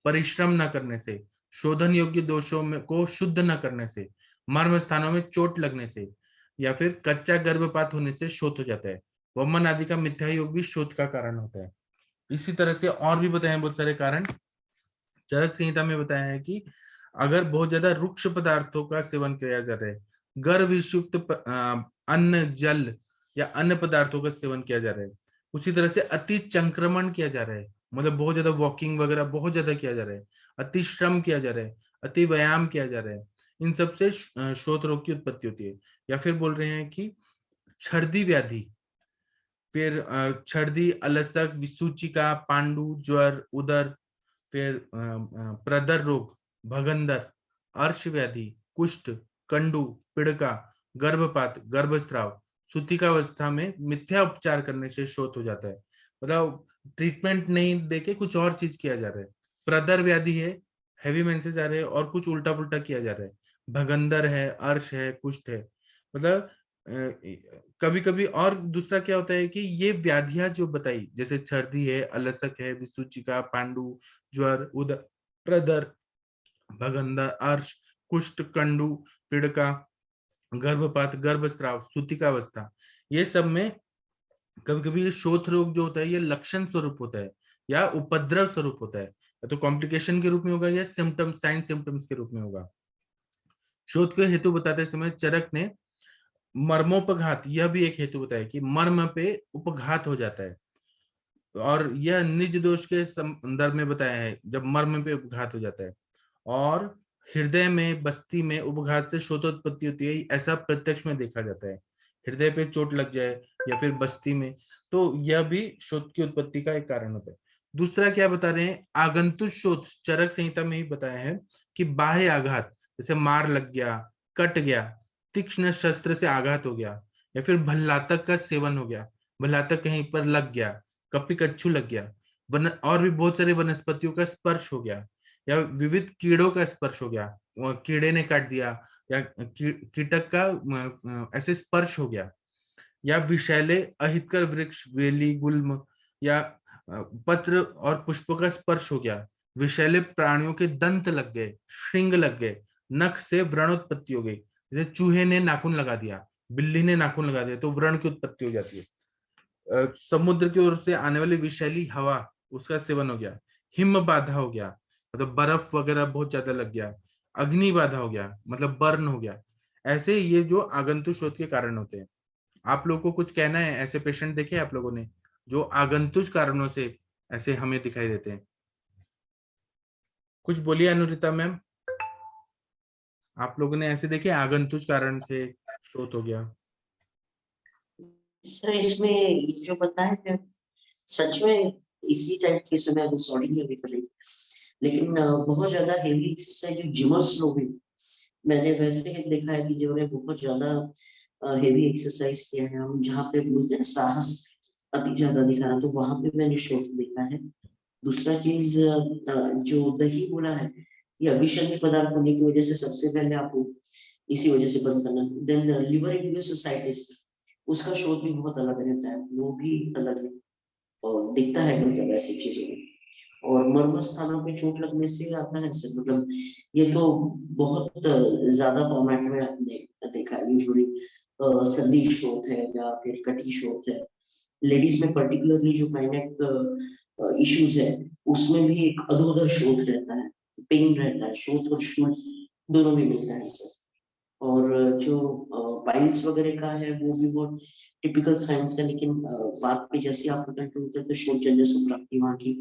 [SPEAKER 2] परिश्रम न करने से, शोधन योग्य दोषों में को शुद्ध न करने से, मर्म स्थानों में चोट लगने से, या फिर कच्चा गर्भपात होने से शोथ हो जाता है। वमन आदि का मिथ्या योग भी शोथ का कारण होता है। इसी तरह से और भी बताए हैं बहुत सारे कारण। चरक संहिता में बताया है कि अगर बहुत ज्यादा रुक्ष पदार्थों का सेवन किया जा रहा है, गर्भयुक्त अन्न जल या अन्य पदार्थों का सेवन किया जा रहा है, उसी तरह से अति संक्रमण किया जा रहा है, मतलब बहुत ज्यादा वॉकिंग वगैरह बहुत ज्यादा किया जा रहा है, अति श्रम किया जा रहा है, अति व्यायाम किया जा रहा है, इन सब से शोथ रोग की उत्पत्ति होती है। या फिर बोल रहे हैं कि छर्दी व्याधि, फिर छर्दी, अलसक, विसूचिका, पांडु, ज्वर, उदर, फिर प्रदर रोग, भगंदर, अर्श व्याधि, कुष्ठ, कंडू, पिड़का, गर्भपात, गर्भस्राव, सूतिकावस्था में मिथ्या उपचार करने से शोथ हो जाता है, मतलब ट्रीटमेंट नहीं देके कुछ और चीज किया जा रहा है। प्रदर व्याधि है, हैवी मेंसेस आ रहे हैं और कुछ उल्टा पुल्टा किया जा रहा है। भगंदर है, अर्श है, कुष्ठ है, मतलब कभी कभी। और दूसरा क्या होता है कि ये व्याधियां जो बताई, जैसे छर्दी है, अलसक है, विसूचिका, पांडु, ज्वर, उदर, प्रदर, भगंदर, अर्श, कुष्ठ, कंडू, पीड़का, गर्भपात, गर्भस्राव, सूतिकावस्था, ये सब में कभी कभी ये शोथ रोग जो होता है ये लक्षण स्वरूप होता है या उपद्रव स्वरूप होता है, तो कॉम्प्लिकेशन के रूप में होगा या सिम्टम्स, साइन सिम्टम्स के रूप में होगा। शोध के हेतु बताते समय चरक ने मर्मोपघात, यह भी एक हेतु बताया कि मर्म पे उपघात हो जाता है, और यह निज दोष के संदर्भ में बताया है जब मर्म पे उपघात हो जाता है, और हृदय में, बस्ती में उपघात से शोथोत्पत्ति होती है, ऐसा प्रत्यक्ष में देखा जाता है, हृदय पे चोट लग जाए या फिर बस्ती में, तो यह भी शोथ की उत्पत्ति का एक कारण होता है। दूसरा क्या बता रहे हैं, आगंतुक शोथ चरक संहिता में ही बताया है कि बाह्य आघात, जैसे मार लग गया, कट गया, तीक्ष्ण शस्त्र से आघात हो गया, या फिर भल्लातक का सेवन हो गया, भल्लातक कहीं पर लग गया, कपी कच्छू लग गया, और भी बहुत सारे वनस्पतियों का स्पर्श हो गया, या विविध कीड़ों का स्पर्श हो गया, कीड़े ने काट दिया, या कीटक का ऐसे स्पर्श हो गया, या विषैले अहितकर वृक्ष, वेली, गुल्म या पत्र और पुष्पों का स्पर्श हो गया, विषैले प्राणियों के दंत लग गए, श्रृंग लग गए, नख से व्रणोत्पत्ति हो गई, जैसे चूहे ने नाखून लगा दिया, बिल्ली ने नाखून लगा दिया, तो व्रण की उत्पत्ति हो जाती है। समुद्र की ओर से आने वाली विषैली हवा, उसका सेवन हो गया। हिम बाधा हो गया, मतलब बर्फ वगैरह बहुत ज्यादा लग गया। अग्नि बाधा हो गया, मतलब बर्न हो गया। ऐसे ये जो आगंतुक शोथ के कारण होते हैं। आप लोगों को कुछ कहना है? ऐसे पेशेंट देखे आप लोगों ने जो आगंतुक कारणों से ऐसे हमें दिखाई देते हैं? कुछ बोलिए अनुरिता मैम, आप लोगों ने ऐसे देखे आगंतुक कारण से शोथ हो गया?
[SPEAKER 5] सर इसमें ये जो बताया है सच में इसी टाइप की इसमें मैं रिकॉर्डिंग अभी कर रही थी, लेकिन बहुत ज्यादा हेवी एक्सरसाइज जो जिमर्स लोग हैं, मैंने वैसे ही देखा है कि जिन्होंने बहुत ज्यादा हेवी एक्सरसाइज किया है, हम जहाँ पे बोलते हैं साहस अति ज्यादा दिखाना, तो वहां पे मैंने शोथ देखा है। दूसरा चीज जो दही बोला है, ये अविषैले पदार्थ होने की वजह से सबसे पहले आपको इसी वजह से बंद करना। देन लिवर इडियोसाइटिस, उसका शोध भी बहुत अलग रहता है, वो भी अलग है और दिखता है मतलब ऐसी चीजों में। और मर्म स्थानों पे चोट लगने से आता है सर, मतलब ये तो बहुत ज्यादा फॉर्मेट में आपने देखा है। यूजुअली संधि शोथ है या फिर कटी शोथ है। लेडीज में पर्टिकुलरली जो गायनेक इश्यूज है, उसमें भी एक अधोदर शोथ रहता है, पेन रहता है, शोथ और शूट दोनों में मिलता है सर। और जो पाइल्स वगैरह का है वो भी बहुत टिपिकल साइंस है, लेकिन बात पे जैसे आप कंट्रोल होते हैं तो शोधजन्य संप्राप्ति वहाँ की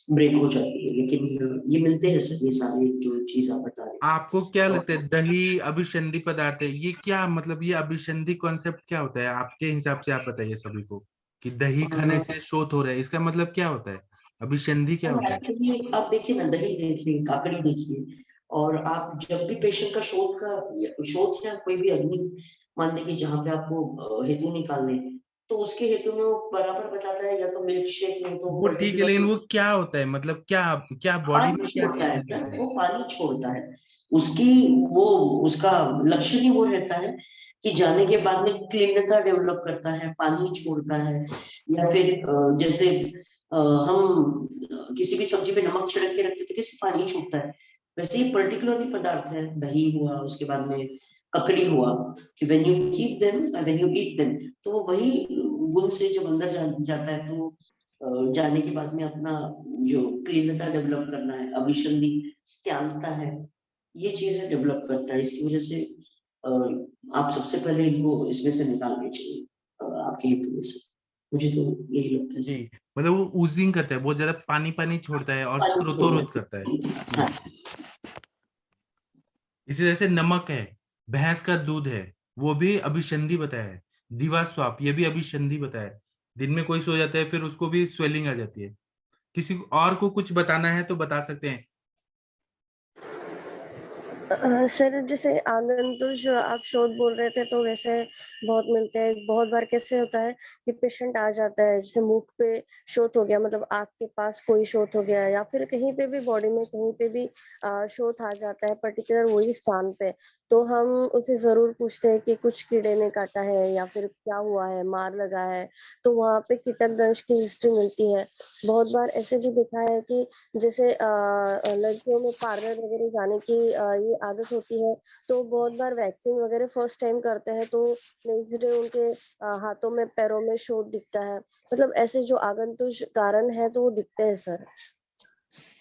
[SPEAKER 5] ब्रेक हो जाती है। लेकिन ये मिलते हैं सर, ये सारे जो चीज आप बता रहे हैं।
[SPEAKER 2] आपको क्या लगता
[SPEAKER 5] और
[SPEAKER 2] है दही अभिसंधि पदार्थ है, ये क्या मतलब, ये अभिसंधि कॉन्सेप्ट क्या होता है आपके हिसाब से? आप बताइए सभी को कि दही खाने से शोथ हो रहा है, इसका मतलब क्या होता है? अभिसंधि क्या होता है?
[SPEAKER 5] एक्चुअली आप देखिए ना, दही देखिए, काकड़ी देखिए, और आप जब भी पेशेंट का शोध या कोई भी अग्नि मान लीजिए जहाँ पे आपको हेतु निकालने, तो उसके हेतु में वो बराबर बताता है, या तो मिल्क शेक में तो
[SPEAKER 2] वो ठीक है, लेकिन
[SPEAKER 5] पर्टिकुलर
[SPEAKER 2] वो क्या होता है, मतलब क्या क्या बॉडी
[SPEAKER 5] पानी
[SPEAKER 2] में क्या
[SPEAKER 5] छोड़ता है
[SPEAKER 2] चेंजेस
[SPEAKER 5] सर,
[SPEAKER 2] होते हैं?
[SPEAKER 5] वो पानी छोड़ता है। उसकी वो उसका लक्ष्य ही वो रहता है कि जाने के बाद में क्लीनता डेवलप करता है, पानी छोड़ता है। या फिर जैसे हम किसी भी सब्जी पे नमक छिड़क के रखते थे, कैसे पानी छूटता है, वैसे ही पर्टिकुलरली पदार्थ है। दही हुआ, उसके बाद में ककड़ी हुआ, कि व्हेन यू ईट देम, तो वो वही गुण से जब अंदर जाता है, तो जाने के बाद में अपना जो क्लीनता डेवलप करना है, अभिसंधि स्त्यांतता है, ये चीजें डेवलप करता है। इसकी वजह से अ, आप सबसे पहले इनको इसमें से निकालने चाहिए आपके हित में से। मुझे तो यही लगता है
[SPEAKER 2] जी,
[SPEAKER 5] सर।
[SPEAKER 2] मतलब वो ऊजिंग करता है, बहुत ज्यादा पानी पानी छोड़ता है और
[SPEAKER 5] पानी छोड़ना
[SPEAKER 2] स्त्रोतोरोध करता है।
[SPEAKER 5] है। हाँ।
[SPEAKER 2] इसी तरह से नमक है, भैंस का दूध है, वो भी अभिसंधि बताया है। दीवा स्वाप, ये भी अभिसंधि बताया है। दिन में कोई सो जाता है फिर उसको भी स्वेलिंग आ जाती है। किसी को और को कुछ बताना है तो बता सकते हैं।
[SPEAKER 3] सर जैसे आगंतुक जो आप शोध बोल रहे थे, तो वैसे बहुत मिलते हैं। बहुत बार कैसे होता है कि पेशेंट आ जाता है, जैसे मुख पे शोथ हो गया, मतलब आँख के पास कोई शोथ हो गया, या फिर कहीं पे भी बॉडी में कहीं पे भी शोथ आ जाता है पर्टिकुलर वही स्थान पे, तो हम उसे जरूर पूछते हैं कि कुछ कीड़े ने काटा है या फिर क्या हुआ है, मार लगा है। तो वहाँ पे कीटकदंश की हिस्ट्री मिलती है। बहुत बार ऐसे भी देखा है कि जैसे लड़कियों में पार्लर वगैरह जाने की ये आदत होती है, तो बहुत बार वैक्सीन वगैरह फर्स्ट टाइम करते हैं, तो नेक्स्ट डे उनके हाथों में पैरों में शोथ दिखता है। मतलब ऐसे जो आगंतुक कारण है तो वो दिखते हैं सर।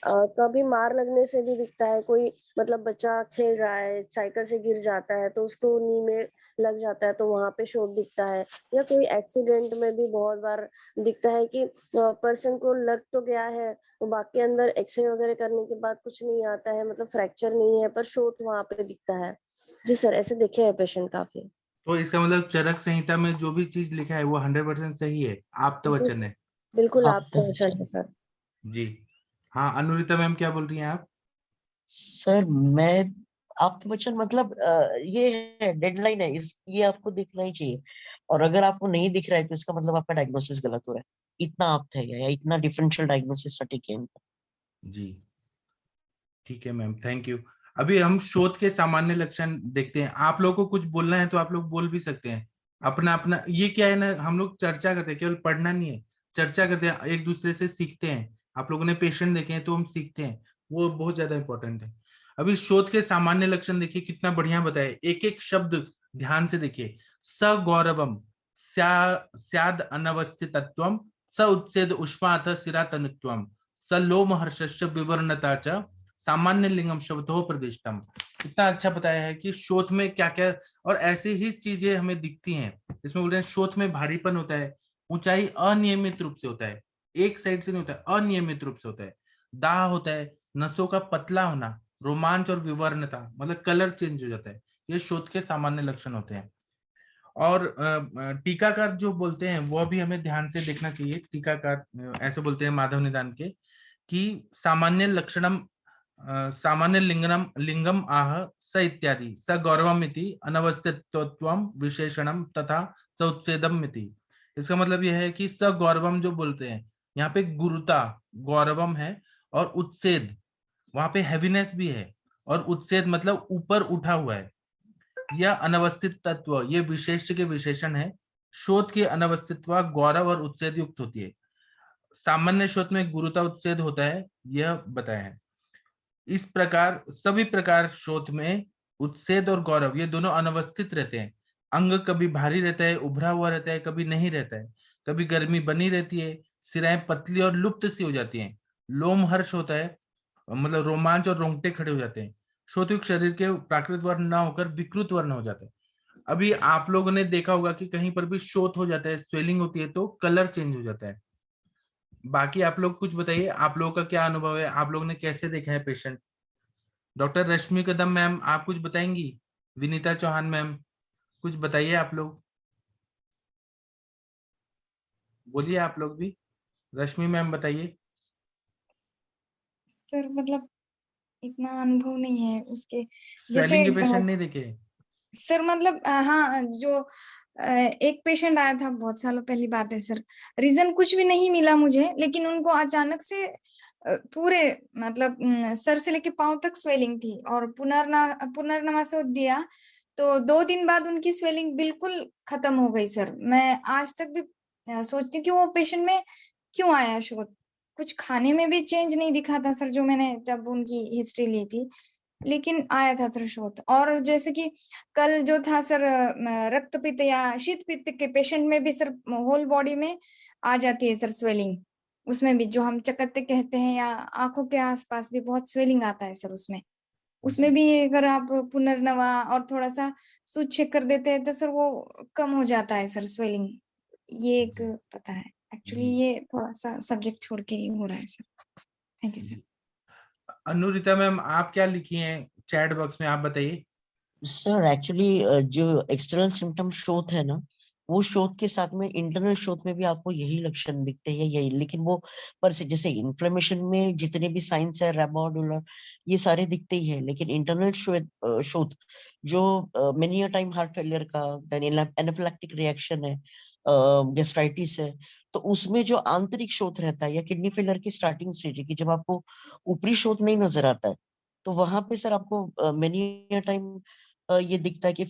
[SPEAKER 3] कभी मार लगने से भी दिखता है। कोई मतलब बच्चा खेल रहा है, साइकिल से गिर जाता है तो उसको नी में लग जाता है, तो वहां पे शोथ दिखता है। या कोई एक्सीडेंट में भी बहुत बार दिखता है कि पर्सन को लग तो गया है, वो बाकी अंदर एक्सरे वगैरह करने के बाद कुछ नहीं आता है, मतलब फ्रैक्चर नहीं है, पर शोथ वहां पे दिखता है। जी सर, ऐसे देखे हैं पेशेंट काफी।
[SPEAKER 2] तो इसका मतलब चरक संहिता में जो भी चीज लिखा है वो 100% सही है, आप तो
[SPEAKER 3] जी
[SPEAKER 2] वचन
[SPEAKER 3] सर,
[SPEAKER 2] है।
[SPEAKER 3] बिल्कुल
[SPEAKER 5] हाँ
[SPEAKER 3] आपका वचन है सर।
[SPEAKER 2] जी। हाँ अनुरिता मैम, क्या बोल रही हैं आप?
[SPEAKER 5] सर मैं आपके बच्चन मतलब ये है डेडलाइन है, इस ये आपको दिखना ही चाहिए। और अगर आपको नहीं दिख रहा है तो इसका मतलब आपका डायग्नोसिस गलत हो रहा है। इतना आप है या इतना डिफरेंशियल डायग्नोसिस सटीक है इनका।
[SPEAKER 2] जी ठीक है मैम, थैंक यू। अभी हम शोध के सामान्य लक्षण देखते हैं। आप लोगों को कुछ बोलना है तो आप लोग बोल भी सकते हैं। अपना अपना ये क्या है ना, हम लोग चर्चा करते हैं, केवल पढ़ना नहीं है, चर्चा करते हैं, एक दूसरे से सीखते हैं। आप लोगों ने पेशेंट देखे हैं तो हम सीखते हैं, वो बहुत ज्यादा इंपॉर्टेंट है। अभी शोथ के सामान्य लक्षण देखिए, कितना बढ़िया बताए, एक एक शब्द ध्यान से देखिए। स गौरवम, स्याद अनवस्थितत्वम, स उच्छेद उष्माथ सिरातनुत्वम, स लोम हर्षश्च विवर्णता च, सामान्य लिंगम शब्दों प्रदिष्टम। इतना अच्छा बताया है कि शोथ में क्या क्या, और ऐसी ही चीजें हमें दिखती हैं। इसमें बोल रहे हैं शोथ में भारीपन होता है, ऊंचाई अनियमित रूप से होता है, एक साइड से नहीं होता है, अनियमित रूप से होता है, दाह होता है, नसों का पतला होना, रोमांच और विवर्णता मतलब कलर चेंज हो जाता है, ये शोथ के सामान्य लक्षण होते हैं। और टीकाकार जो बोलते हैं वो भी हमें ध्यान से देखना चाहिए। टीकाकार ऐसे बोलते हैं माधव निदान के कि सामान्य लक्षणम सामान्य लिंगम आह स इत्यादि, स गौरवम इति, अनवस्थितत्वम विशेषणम तथा स उच्छेदम इति। इसका मतलब यह है कि स गौरवम जो बोलते हैं, यहाँ पे गुरुता गौरवम है, और उच्छेद वहां पे हैवीनेस भी है, और उच्छेद मतलब ऊपर उठा हुआ है। यह अनवस्थित तत्व ये विशेष के विशेषण है। शोथ की अनवस्थितवा गौरव और उच्छेद युक्त होती है। सामान्य शोथ में गुरुता उच्छेद होता है, यह बताया है। इस प्रकार सभी प्रकार शोथ में उच्छेद और गौरव ये दोनों अनवस्थित रहते हैं। अंग कभी भारी रहता है, उभरा हुआ रहता है, कभी नहीं रहता है, कभी गर्मी बनी रहती है, सिराएं पतली और लुप्त सी हो जाती हैं, लोम हर्ष होता है, मतलब रोमांच और रोंगटे खड़े हो जाते हैं। शोथयुक्त शरीर के प्राकृत वर्ण ना होकर विकृत वर्ण हो जाते हैं। अभी आप लोगों ने देखा होगा कि कहीं पर भी शोथ हो जाता है, स्वेलिंग होती है, तो कलर चेंज हो जाता है। बाकी आप लोग कुछ बताइए, आप लोगों का क्या अनुभव है, आप लोगों ने कैसे देखा है पेशेंट? डॉक्टर रश्मि कदम मैम आप कुछ बताएंगी? विनीता चौहान मैम कुछ बताइए, आप लोग बोलिए, आप लोग भी। रश्मि मैम बताइए।
[SPEAKER 6] सर मतलब इतना अनुभव नहीं है उसके, जैसे
[SPEAKER 2] स्वेलिंग के पेशेंट नहीं देखे?
[SPEAKER 6] सर मतलब हाँ, जो एक पेशेंट आया था बहुत सालों पहली बात है सर, रीजन कुछ भी नहीं मिला मुझे, लेकिन उनको अचानक से पूरे मतलब सर से लेके पांव तक स्वेलिंग थी, और पुनर्नवासों दिया तो 2 दिन बाद उनकी स्वेलिंग बिल्कुल खत्म हो गई सर। मैं आज तक भी सोचती हूँ कि वो पेशेंट में क्यों आया शोथ। कुछ खाने में भी चेंज नहीं दिखा था सर, जो मैंने जब उनकी हिस्ट्री ली थी, लेकिन आया था सर शोथ। और जैसे कि कल जो था सर रक्त पित्त या शीत पित्त के पेशेंट में भी सर होल बॉडी में आ जाती है सर स्वेलिंग, उसमें भी जो हम चकत्ते कहते हैं, या आंखों के आसपास भी बहुत स्वेलिंग आता है सर उसमें। उसमें भी अगर आप पुनर्नवा और थोड़ा सा सूज चेक कर देते हैं तो सर वो कम हो जाता है सर स्वेलिंग। ये एक पता है, एक्चुअली ये थोड़ा सा सब्जेक्ट छोड़ के ही हो रहा है sir. Thank you sir.
[SPEAKER 2] Anurita ma'am आप क्या लिखी हैं चैट बॉक्स में, आप बताइए।
[SPEAKER 5] सर एक्चुअली जो एक्सटर्नल सिम्टम शोथ है ना, वो शोथ के साथ में इंटरनल शोथ में भी आपको यही लक्षण दिखते हैं, यही, लेकिन वो पर से जैसे इन्फ्लेमेशन में जितने भी साइंस है रेमोडुलर ये सारे दिखते ही है, लेकिन इंटरनल शोथ जो many a time heart failure का, देन एनाफिलैक्टिक रिएक्शन है, गैस्ट्राइटिस है, तो उसमें जो आंतरिक शोथ रहता है या किडनी फेलियर की स्टार्टिंग स्टेज है कि जब आपको ऊपरी शोथ नहीं नजर आता है, तो वहां पे सर आपको मेनी अ टाइम ये दिखता है कि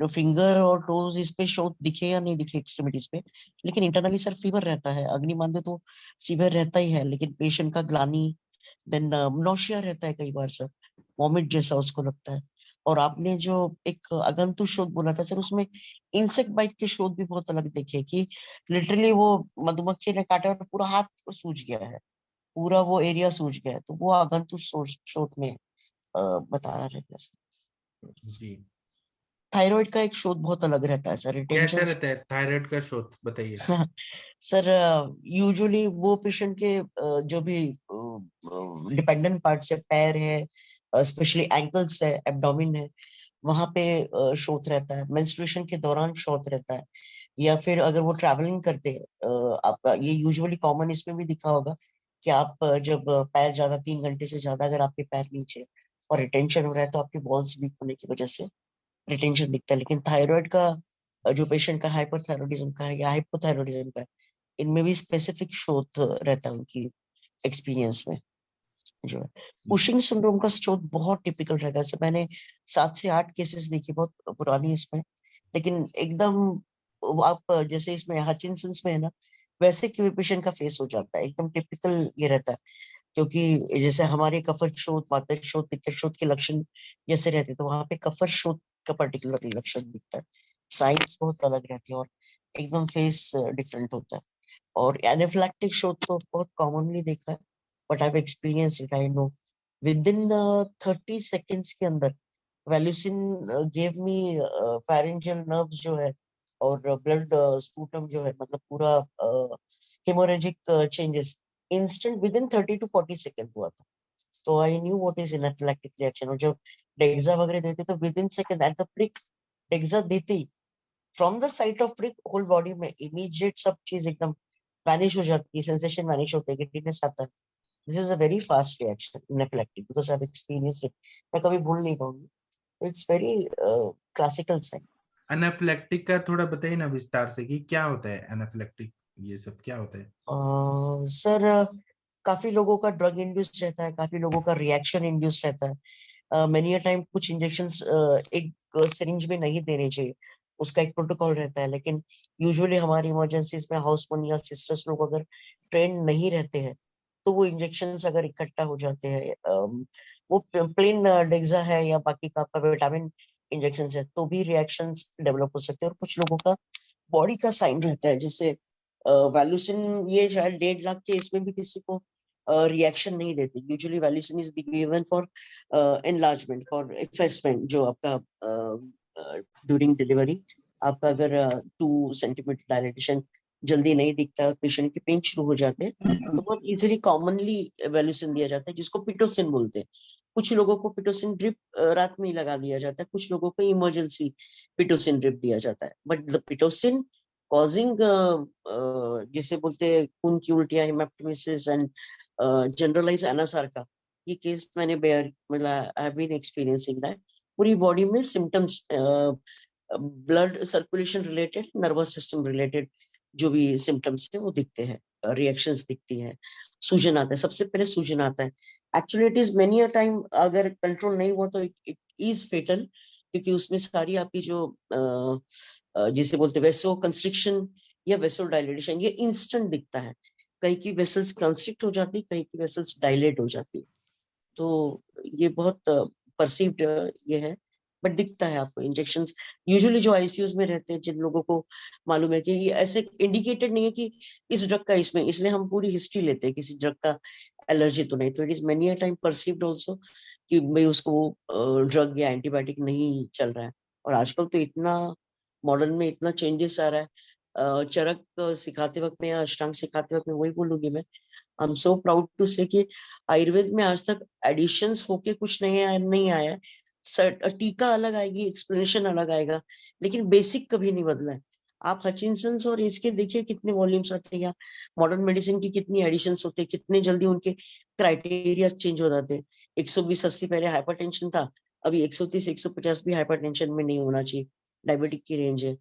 [SPEAKER 5] फिंगर और टोज इस पे शोथ दिखे या नहीं दिखे एक्सट्रीमिटीज पे, लेकिन इंटरनली सर फीवर रहता है, अग्निमांद्य तो सीवियर रहता ही है, लेकिन पेशेंट का ग्लानी, देन नौशिया रहता है कई बार सर, वॉमिट जैसा उसको लगता है। और आपने जो एक अगंतु शोथ बोला था सर, उसमें इंसेक्ट बाइट के शोथ भी बहुत अलग देखे कि लिटरली वो मधुमक्खी ने काटा और पूरा हाथ सूज गया है, पूरा वो एरिया सूज गया है, तो वो आगंतुक शोथ में बता रहा रहता है सर।
[SPEAKER 2] जी,
[SPEAKER 5] थायराइड का एक शोथ बहुत अलग रहता है सर,
[SPEAKER 2] कैसा
[SPEAKER 5] रिटेंशन।
[SPEAKER 2] रहता है थायराइड का शोथ, बताइए।
[SPEAKER 5] सर यूजुअली वो पेशेंट के जो भी डिपेंडेंट पार्ट्स है, पैर है, स्पेशली एंकल्स है, एब्डोमिन है, वहां पे शोथ रहता है, मेंस्ट्रुएशन के दौरान शोथ रहता है, या फिर अगर वो ट्रैवलिंग करते हैं, आपका ये यूजुअली कॉमन इसमें भी दिखा होगा कि आप जब पैर ज्यादा 3 घंटे से ज्यादा अगर आपके पैर नीचे और रिटेंशन हो रहा है, तो आपके बॉल्स वीक होने की वजह से रिटेंशन दिखता है। लेकिन थायराइड का जो पेशेंट का हाइपरथायरॉइडिज्म का है या हाइपोथायरॉइडिज्म का है, इनमें भी स्पेसिफिक शोथ रहता है उनकी एक्सपीरियंस में जो है। कुशिंग सिंड्रोम का शोथ बहुत टिपिकल रहता है, सर मैंने 7 से 8 केसेस देखी, बहुत पुरानी इसमें, लेकिन एकदम आप जैसे इसमें हचिनसंस में है ना, वैसे कि पेशेंट का फेस हो जाता है, एकदम टिपिकल ये रहता है। क्योंकि जैसे हमारे कफर शोथ, वातर शोथ, पित्त शोथ के लक्षण जैसे रहते, तो वहां पे कफर शोथ का पर्टिकुलर लक्षण दिखता है। साइंस बहुत अलग रहती है और एकदम फेस डिफरेंट होता है। और एनाफिलैक्टिक शोथ तो बहुत कॉमनली देखा है, but I have experience it, I know within 30 seconds के अंदर वैल्यूसिन गेव मी फेरेंजियल नर्व्स जो है और ब्लड स्पूटम जो है, मतलब पूरा hemorrhagic changes instant within 30 to 40 second हुआ था। तो I knew what is anaphylactic reaction. और जब डेक्सा वगैरह देते तो within second at the prick, dexa देते ही from the site of prick whole body में इमीडिएट सब चीज एकदम वैनिश हो जाती है, सेंसेशन वैनिश होता है, गिडनेस आता है। This is a very fast reaction anaphylactic, because I have experienced it, मैं कभी भूल नहीं पाऊंगी। It's very classical sign.
[SPEAKER 2] Anaphylactic का थोड़ा बताइए ना विस्तार से कि क्या होता है एनाफिलैक्टिक, ये सब क्या होता है?
[SPEAKER 5] सर काफी लोगों का ड्रग इंड्यूस्ड रहता है, काफी लोगों का रिएक्शन इंड्यूस्ड रहता है। मेनी अ टाइम कुछ इंजेक्शंस एक सिरिंज में नहीं देने चाहिए, उसका एक प्रोटोकॉल रहता है। लेकिन यूजुअली हमारी इमरजेंसीज में हाउसमैन या सिस्टर्स लोग अगर ट्रेंड नहीं रहते हैं, तो वो इंजेक्शंस अगर इकट्ठा हो जाते हैं, वो प्लेन डेक्सा है या बाकी का आपका विटामिन इंजेक्शन है, तो भी रिएक्शंस डेवलप हो सकते हैं। और कुछ लोगों का बॉडी का साइन रहता है, जैसे वैल्यूसिन, ये शायद 1.5 लाख के इसमें भी किसी को रिएक्शन नहीं देते। यूजुअली वैल्यूसिन is given for enlargement, for effacement, जो आपका ड्यूरिंग डिलीवरी आपका अगर 2 सेंटीमीटर डायलेटेशन जल्दी नहीं दिखता है, पेशेंट के पेन शुरू हो जाते हैं, तो बहुत इजीली कॉमनली वैल्यूसिन दिया जाता है, जिसको पिटोसिन बोलते हैं। कुछ लोगों को पिटोसिन ड्रिप रात में ही लगा दिया जाता है, कुछ लोगों को इमरजेंसी पिटोसिन ड्रिप दिया जाता है। बट द पिटोसिन कॉजिंग जिसे बोलते हैं खून की उल्टियां, हेमेप्टिमिसिस एंड जनरलाइज एनासार का, ये केस मैंने बेयर मतलब I have been experiencing that. पूरी बॉडी में symptoms, blood circulation related, nervous system related जो भी सिम्टम्स है वो दिखते हैं, रिएक्शंस दिखती है, सूजन आता है, सबसे पहले सूजन आता है। Actually it is many a time अगर कंट्रोल नहीं हुआ तो इट इज फेटल, क्योंकि उसमें सारी आपकी जो जिसे बोलते हैं वेसो कंस्ट्रिक्शन या वेसो डायलेटेशन, ये इंस्टेंट दिखता है। कहीं की वेसल्स कंस्ट्रिक्ट हो जाती, कहीं की वेसल्स डायलेट हो जाती। तो ये बहुत परसीव्ड ये है, बट दिखता है आपको। इंजेक्शंस यूजुअली जो आईसीयूज में रहते हैं, जिन लोगों को मालूम है कि ये ऐसे इंडिकेटेड नहीं है कि इस ड्रग का इसमें, इसलिए हम पूरी हिस्ट्री लेते हैं, किसी ड्रग का एलर्जी तो नहीं। तो it is many a time perceived also कि भाई उसको ड्रग या एंटीबायोटिक नहीं चल रहा है। और आजकल तो इतना मॉडर्न में इतना चेंजेस आ रहा है। चरक सिखाते वक्त में या अष्टांग सिखाते वक्त में वही बोलूंगी मैं, I am so proud to say कि आयुर्वेद में आज तक एडिशंस होके कुछ नहीं आया है। टीका अलग आएगी, एक्सप्लेनेशन अलग आएगा, लेकिन बेसिक कभी नहीं बदला है। आप हचिनसंस और इसके देखिए कितने वॉल्यूम्स आते हैं, या मॉडर्न मेडिसिन की कितनी एडिशंस होते हैं, कितने जल्दी उनके क्राइटेरिया चेंज हो जाते हैं। 120-80 पहले हाइपरटेंशन था, अभी 130-150 भी हाइपरटेंशन में नहीं होना चाहिए, डायबिटिक की रेंज है,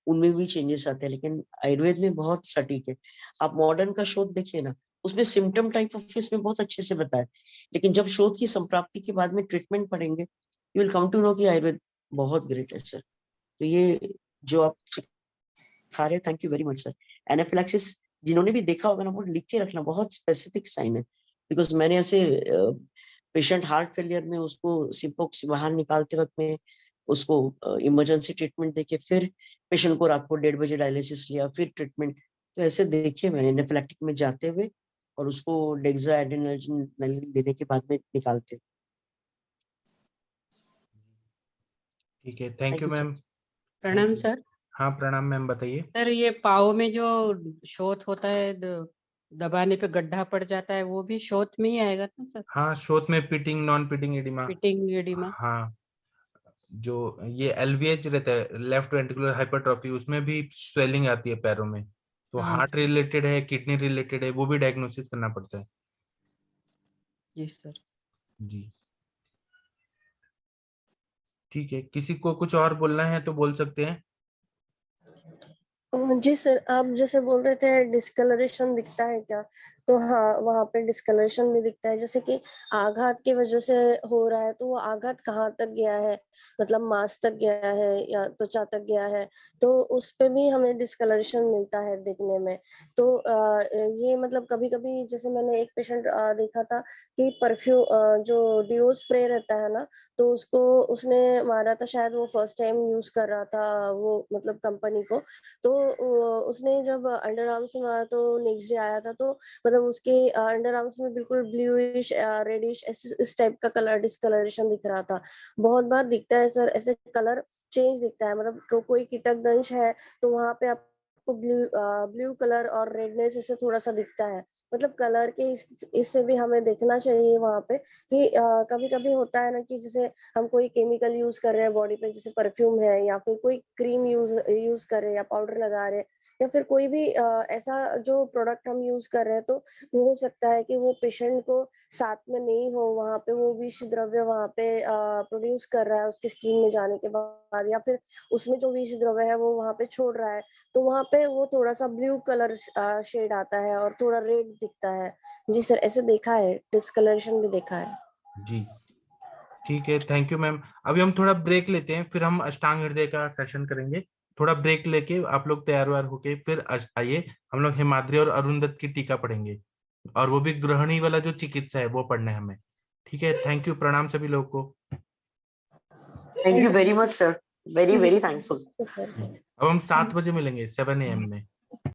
[SPEAKER 5] उनमें भी चेंजेस आते हैं। लेकिन आयुर्वेद में बहुत सटीक है। आप मॉडर्न का शोध देखिए ना, उसमें सिम्टम टाइप ऑफ इसमें बहुत अच्छे से बताया, लेकिन जब शोध की संप्राप्ति के बाद में ट्रीटमेंट पढ़ेंगे, you will come to know कि आयुर्वेद बहुत ग्रेट है सर। तो ये जो आप खा रहे, thank you very much sir. Anaphylaxis जिन्होंने भी देखा होगा ना, वो लिख के रखना, बहुत स्पेसिफिक साइन है। बिकॉज मैंने ऐसे पेशेंट हार्ट फेलियर में उसको सिपोक्स बाहर निकालते वक्त में उसको इमरजेंसी ट्रीटमेंट देके फिर पेशेंट को रात को 1:30 बजे डायलिसिस लिया, फिर ट्रीटमेंट। तो ऐसे देखे मैंने एनाफिलैक्टिक में जाते हुए, और उसको डेक्सा एड्रेनालिन देने के बाद में निकालते।
[SPEAKER 2] ठीक है, थैंक यू मैम।
[SPEAKER 7] प्रणाम सर।
[SPEAKER 2] हाँ प्रणाम मैम, बताइए।
[SPEAKER 7] सर ये पाँव में जो शोथ होता है, दबाने पे गड्ढा पड़ जाता है, वो भी शोथ में ही आएगा ना सर?
[SPEAKER 2] हाँ, शोथ में pitting, non pitting oedema.
[SPEAKER 7] Pitting oedema.
[SPEAKER 2] हाँ, जो ये एलवीएच रहता है, लेफ्ट वेंट्रिकुलर हाइपरट्रॉफी, उसमें भी स्वेलिंग आती है पैरों में। तो
[SPEAKER 7] हाँ
[SPEAKER 2] हार्ट रिलेटेड है, किडनी रिलेटेड है, वो भी डायग्नोसिस करना पड़ता है।
[SPEAKER 7] जी सर।
[SPEAKER 2] जी ठीक है, किसी को कुछ और बोलना है तो बोल सकते हैं।
[SPEAKER 3] जी सर, आप जैसे बोल रहे थे डिस्कलरेशन दिखता है क्या, तो हाँ, वहाँ पे डिस्कलरेशन भी दिखता है, जैसे कि आघात की वजह से हो रहा है, तो वो आघात कहाँ तक गया है, मतलब मांस तक गया है या त्वचा तक गया है, तो उस पे भी हमें डिस्कलरेशन मिलता है देखने में। तो ये मतलब कभी-कभी जैसे मैंने एक पेशेंट देखा था कि जो डिओ स्प्रे रहता है ना, तो उसने मारा था, शायद वो फर्स्ट टाइम यूज़ कर रहा था वो मतलब कंपनी को। तो उसने जब अंडर आर्म्स में मारा तो नेक्स्ट डे आया था, तो मतलब उसके अंडर आर्म्स में बिल्कुल ब्लूइश रेडिश इस टाइप का कलर डिस्कलरेशन दिख रहा था। बहुत बार दिखता है सर, ऐसे कलर चेंज दिखता है, मतलब कोई कीटक दंश है तो वहाँ पे आपको ब्लू कलर और रेडनेस ऐसे थोड़ा सा दिखता है। मतलब कलर के इससे भी हमें देखना चाहिए वहाँ पे कि कभी-कभी होता है ना कि जैसे हम कोई केमिकल यूज कर रहे हैं बॉडी पे, जैसे परफ्यूम है या फिर कोई क्रीम यूज कर रहे हैं या पाउडर लगा रहे हैं या फिर कोई भी ऐसा जो प्रोडक्ट हम यूज कर रहे हैं, तो हो सकता है कि वो पेशेंट को साथ में नहीं हो, वहाँ पे वो विष द्रव्य वहाँ पे प्रोड्यूस कर रहा है उसकी स्किन में जाने के बाद, या फिर उसमें जो विष द्रव्य है वो वहाँ पे छोड़ रहा है, तो वहाँ पे वो थोड़ा सा ब्लू कलर शेड आता है और थोड़ा रेड दिखता है। जी सर, ऐसे देखा है, डिस्कलरेशन भी देखा है।
[SPEAKER 2] जी ठीक है, थैंक यू मैम। अभी हम थोड़ा ब्रेक लेते हैं, फिर हम अष्टांग हृदय का सेशन करेंगे। थोड़ा ब्रेक लेके आप लोग तैयार व्यार होके फिर आइए, हम लोग हिमाद्री और अरुंधत की टीका पढ़ेंगे, और वो भी ग्रहणी वाला जो चिकित्सा है वो पढ़ना है हमें। ठीक है, थैंक यू, प्रणाम सभी लोगों को।
[SPEAKER 5] Thank you very much, sir. Very, very thankful.
[SPEAKER 3] Sir
[SPEAKER 2] अब हम 7 बजे मिलेंगे, 7 AM में।